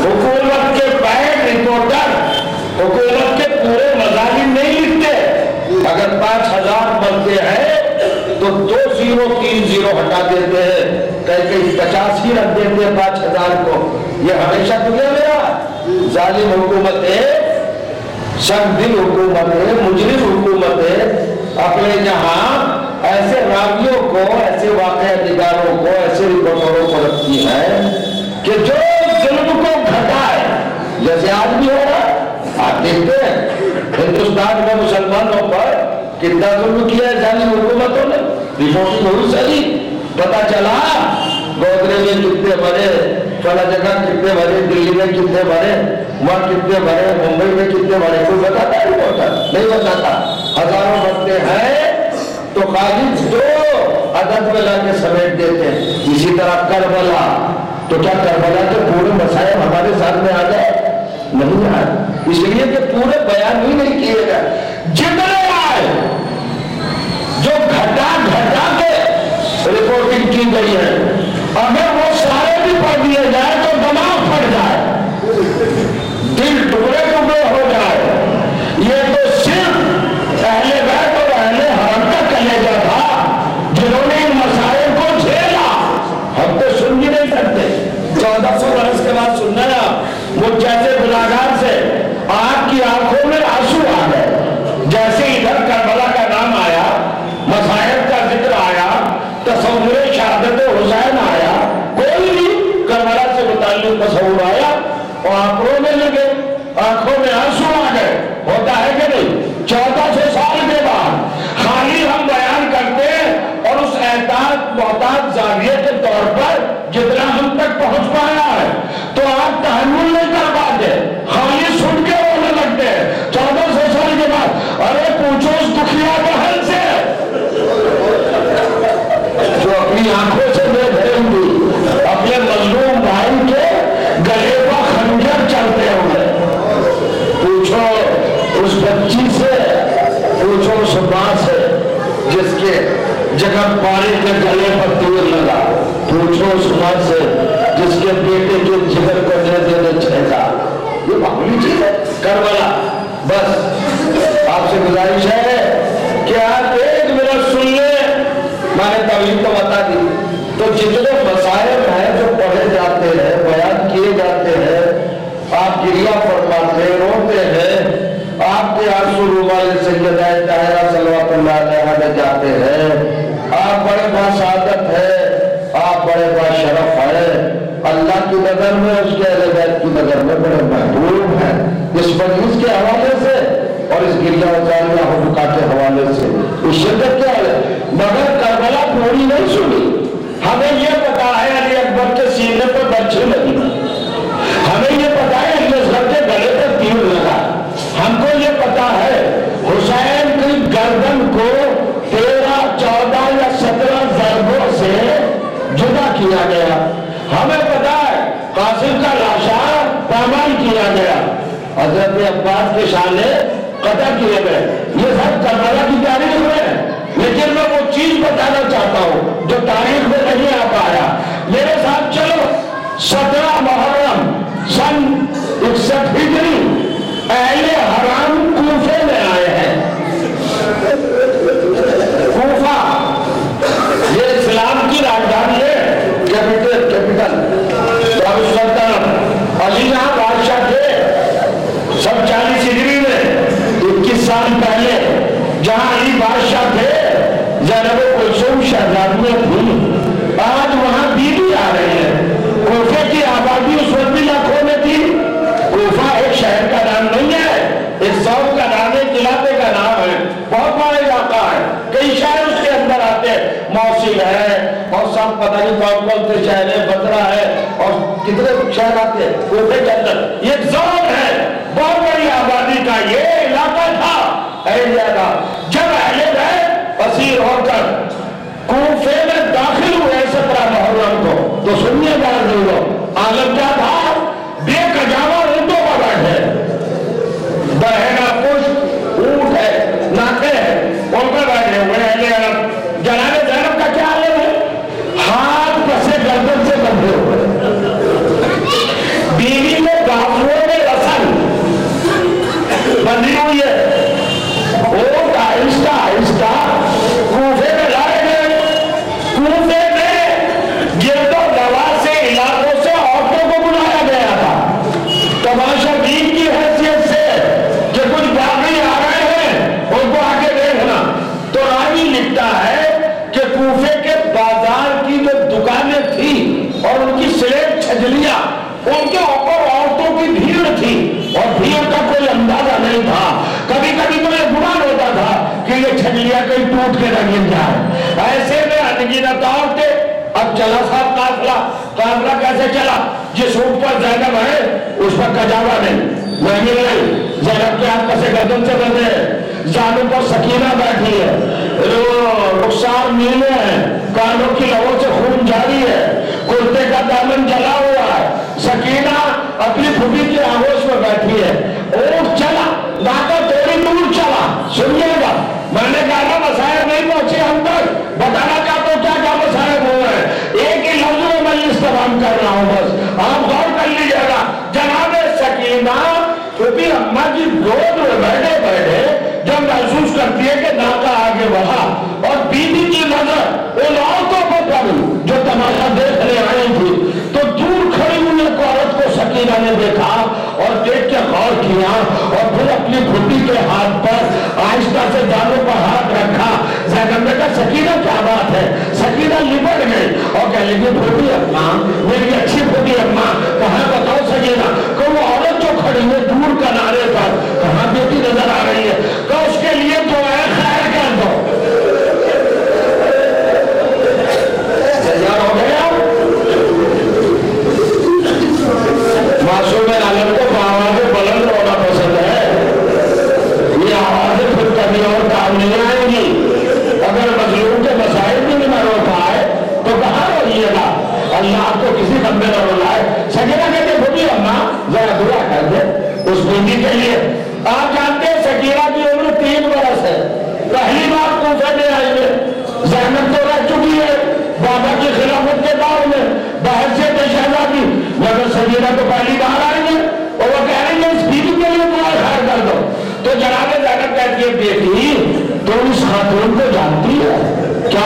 S1: حکومت کے پیڈ رپورٹر حکومت کے پورے مضامین نہیں لکھتے. اگر 5000 بنتے ہیں تو 2 0 3 0 ہٹا دیتے ہیں، کہیں 50 ہی رکھ دیتے ہیں 5000 کو. یہ ہمیشہ دنیا میں ظالم حکومت ہے، شرمدل حکومت ہے، مجرم حکومت ہے. اپنے یہاں ایسے راویوں کو، ایسے واقعہ نگاروں کو، ایسے رپورٹروں کو رکھتی ہے کہ جو ظلم کو گھٹائے. جیسے آج بھی ہو رہا ہے، آپ دیکھتے ہیں ہندوستان میں مسلمانوں پر کتنا ظلم کیا ہے ظالم حکومتوں نے. رپورٹنگ ہوئی صحیح، پتا چلا گودرے میں کتنے مرے، فلاں جگہ کتنے مرے، دلی میں کتنے مرے، وہاں کتنے مرے، ممبئی میں کتنے مرے. کوئی بتاتا ہے رپورٹر؟ نہیں بتاتا. ہزاروں بنتے ہیں تو خالی 2 عدد میں لا کے سمیٹ دیتے ہیں. اسی طرح کربلا، تو کیا کربلا کے پورے مسائل ہمارے سامنے آ گئے؟ نہیں آئے. اس لیے کہ پورے بیان ہی نہیں کیے گئے. جتنے آئے جو گھٹا کے رپورٹنگ کی گئی ہے، اگر وہ سارے بھی پڑھ دیے جائے تو دماغ پھٹ جائے، دل ٹکڑے ٹکڑے ہو جائے. یہ تو صرف اہل بیت اور اہل حرم کا کلیجہ تھا جنہوں نے ان مسائل کو جھیلا. ہم تو سن بھی نہیں سکتے. 1400 برس کے بعد سننا ہے. مجھ جیسے گناہگار سے آپ کی آنکھوں میں آنسو آ گئے، جیسے جس کے جگہ پانی کے گلے پر تیر لگا، پوچھو اس مرد سے جس کے بیٹے کے جگر کو دے چھینکا۔ یہ معمولی چیز ہے کربلا۔ بس آپ سے گزارش ہے کہ آپ 1 منٹ سن لیں، میں نے توحید تو بتا دی۔ تو جتنے مسائل ہیں جو پڑھے جاتے ہیں، بیان کیے جاتے ہیں، آپ گریہ فرماتے ہیں، روتے ہیں، آپ کے آنسو رومال سیدہ طاہرہ صلوات اللہ علیہا میں جاتے ہیں، آپ بڑے باسعادت ہیں، آپ بڑے باشرف ہیں، اللہ کی نظر میں، اس کے اہل بیت کی نظر میں بڑے محبوب ہیں۔ اس مجلس کے حوالے سے اور اس گریہ وزاریہ حقوقہ کے حوالے سے اس شدت کیا ہے، مگر کربلا پوری نہیں سنی۔ ہمیں یہ پتا ہے علی اکبر کے سینے پر بچے لگی، ہمیں یہ پتا ہے علی اصغر کے گلے پر تیر لگا، ہم کو یہ پتا ہے حسین کی گردن کو 13، 14 یا 17 ضربوں سے جدا کیا گیا، ہمیں پتا ہے قاسم کا لاشا پامال کیا گیا، حضرت عباس کے شانے قطع کیے گئے۔ یہ سب کربلا کی تاریخ میں ہے، لیکن میں وہ چیز بتانا چاہتا ہوں جو تاریخ میں نہیں آ پایا۔ میرے ساتھ چلو، 17 محرم سن 61 ہجری اہل حرام کوفے میں آئے ہیں۔ کوفہ یہ اسلام کی راجدھانی ہے، کیپٹل دارالسلطنت۔ علی یہاں بادشاہ تھے سب 40 ہجری میں، 21 سال پہلے جہاں علی بادشاہ تھے، زینب کلثوم شہزادیاں تھی، آج وہاں بیوی آ رہی ہے۔ کوفے کی آبادی اس وقت بھی لاکھوں میں تھی۔ کوفہ ایک شہر کا نام نہیں ہے، ایک ساؤتھ کا نام ہے، ایک علاقے کا نام ہے، بہت بڑا علاقہ ہے، کئی شہر اس کے اندر آتے ہیں، موصل ہے اور سب پتہ نہیں کون کون سے شہر ہے، بصرہ ہے اور کتنے شہر آتے ہیں کوفے کے اندر۔ یہ ایک زون ہے بہت بڑی آبادی کا، یہ علاقہ تھا اہلیہ کا۔ جب اہل بیت اسیر ہو کر کوفے میں داخل ہوئے 17 محرم کو، تو سنیے گا لوگوں، عالم کیا تھا؟ بے کجاوا اونٹوں پر بیٹھے، بہنا پشت اونٹ ہے، ناکے ہیں، ان پر بیٹھے ہوئے اہل جناب زینب کا کیا عالم ہے؟ ہاتھ پسے گردن سے بندھے ہوئے، بیوی میں بازوؤں میں رسن بندھی ہوئی ہے، اونٹ آہستہ آہستہ کوفے میں لائے گئے۔ کوفے میں گرد و نواح سے علاقوں سے عورتوں کو بلایا گیا تھا تماشا بین کی حیثیت سے کہ کچھ باغی آ رہے ہیں، ان کو آگے دیکھنا۔ تو راوی لکھتا ہے کہ کوفے کے بازار کی جو دکانیں تھیں اور ان کی سلیب چھجلیاں، ان کے اوپر عورتوں کی بھیڑ تھی اور بھیڑ کا کوئی اندازہ نہیں تھا۔ کبھی کبھی تو یہ گمان ہوتا تھا کہ یہ چھجلیاں کہیں ٹوٹ کے نہ گر جائے۔ ایسے میں انگینت عورتیں۔ اب چلا صاحب قافلہ کیسے چلا؟ جس اونٹ پر زینب ہے اس پر کجاوا نہیں، محمل نہیں، زینب کے ہاتھ پسے گردن سے بندھے ہیں، زانوں پر سکینہ بیٹھی ہے، رخسار نیلے ہیں، کانوں کی لہوں سے خون جاری ہے، کرتے کا دامن جلا ہوا ہے، سکینہ اپنی پھوپھی کی آغوش میں بیٹھی ہے۔ اونٹ چلا، ناکہ تھوڑی دور چلا، سنیے گا، میں نے کہا مسائل نہیں پہنچے ہم تک، بتانا چاہتا ہوں کیا کیا مسائل ہو رہے ہیں، ایک ہی لفظ میں میں استفام کر رہا ہوں، بس آپ غور کر لیجیے گا۔ جناب سکینہ پھوپھی اماں کی گود میں بیٹھے بیٹھے جب محسوس کرتی ہے کہ ناکہ آگے بڑھا اور بیوی کی نظر ان عورتوں پر پڑی جو تماشا دیکھنے آئی تھی، تو دور کھڑی ہوئی ایک عورت کو سکینہ نے دیکھا اور دیکھ کے غور کیا اور پھر اپنی پھوپھی کے ہاتھ پر آہستہ سے دانوں پر ہاتھ رکھا۔ زینب نے کہا سکینہ کیا بات ہے؟ سکینہ لپٹ گئی اور کہنے لگی پھوپھی اماں، میری اچھی پھوپھی اماں، کہاں بتاؤ سکینہ؟ کہ وہ عورت جو کھڑی ہے دور کنارے پر، کہاں بیٹی نظر آ رہی ہے؟ کہ اس کے لیے تو ہے خیر کر دو۔ تیار ہو گئے آپ؟ معصوم عالم کو آوازیں بلند ہونا پسند ہے، یہ آوازیں پھر کبھی اور کام نہیں آئیں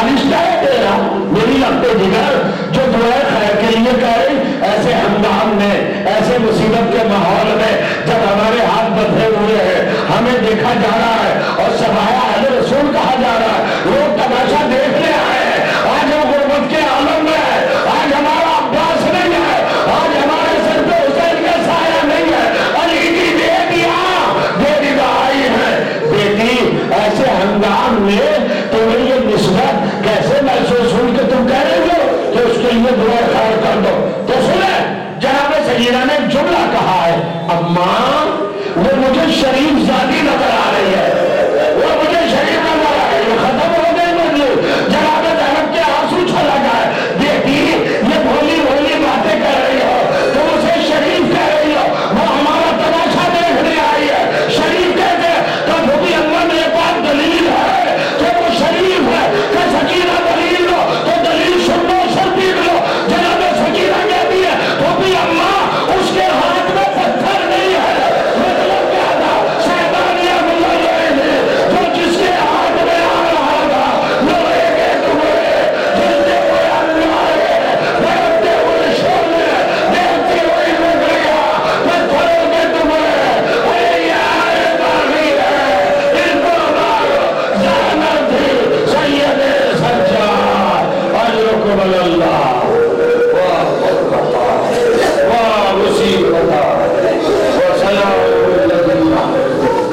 S1: بالش کا ہے تیرا میری لگتے جگر جو دعائے خیر کے لیے کرے. ایسے ہنگام میں ایسے مصیبت کے ماحول میں جب ہمارے ہاتھ بدھے ہوئے ہیں ہمیں دیکھا جا رہا ہے اور سبایا اہل رسول کہا جا رہا ہے, لوگ تماشا دیکھنے آئے ہیں. آج ہم غربت کے عالم میں ہے, آج ہمارا عباس نہیں ہے, آج ہمارے سر پہ حسین کا سایہ نہیں ہے. علی کی بیٹی آئی ہے. بیٹی ایسے ہنگام میں تمہیں یہ نسبت کیسے محسوس ہوئی کہ تم کہہ رہے ہو کہ اس کے لیے دعا خیر کر دو؟ تو سنیں جناب سیدہ نے جملہ کہا ہے, اماں وہ مجھے شریف زادی نظر آ رہی ہے, وہ مجھے شریف نظر آ رہی ہے. ختم ہو گئے مطلب جناب زینب کے آنسو چھلا گئے. بیٹی یہ بھولی بھولی باتیں کر رہی ہو, تم اسے شریف کہہ رہی ہو, وہ ہمارا تماشا دیکھنے آئی ہے. شریف کہتے تو بھی اللہ میں ایک بات دلیل ہے کہ وہ شریف ہے کہ سکینہ دلیل لو تو دلیل سن لو سر دیکھ لو. جناب سکینہ کہتی ہے تو بھی اماں اس کے ہاتھ میں پتھر نہیں ہے. مطلب کیا تھا؟ شیطانیہ ملہ جو جس کے ہاتھ میں آ رہا تھا لوہے کے ٹکڑے جلتے ہوئے انگارے بھڑکتے ہوئے شعلے دیکھتی ہوئی لکڑیاں پتھروں کے ٹکڑے. ارے یار باغی ہے ان کو مارو. زینب تھی سید سجاد اجرکم اللہ. واہ مصیبت وسلام الذین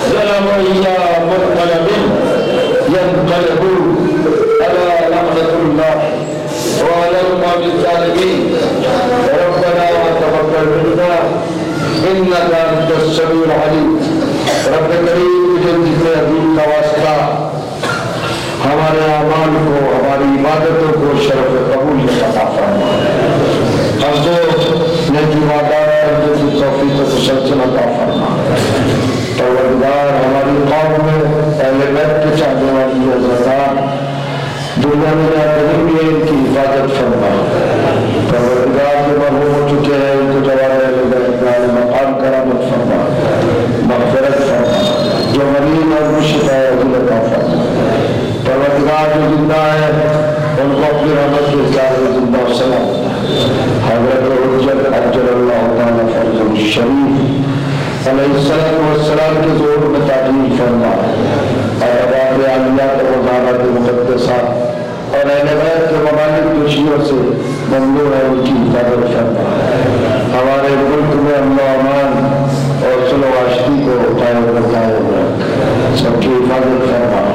S1: ظلموا یا منقلب ينقلبون على لعنة الله وعلى القوم الظالمين. ربنا تقبل منا انك انت السميع العليم. رب کریم مجھے ذکر حبیب کا واسطہ ہمارے اعمال کو ہماری عبادتوں کو شرف قبولیت عطا فرما. ہم کو نیک عبادات کرنے کی توفیق و تسلسل عطا فرما. پروردگار ہماری قوم میں اہل بیت کے چاہنے والی حضرات دنیا میں جہاں کہیں بھی ان کی حفاظت فرما. پروردگار جو مرحوم ہو چکے ہیں ان کو جواب اہل بیت میں مقام کرامت فرما, مغفرت فرما. جو مریض اور مشفا ہے عزیز عطا فرما. پروردگار جو زندہ ہے ان کو اپنی رحمت کے ساتھ زندہ و سلام. حضرت حجت اجل اللہ تعالیٰ فرض الشریف علیہ السلام کے زور میں تعلیم فرما. عباد عالیات و وزارت مقدسہ اور اہل بیت کے ممالک دشیوں سے ممنوع ہے ان کی حفاظت فرما. ہمارے ملک میں امن و امان اور صلح و آشتی کو قائم رکھا ہے, سب کی حفاظت فرما.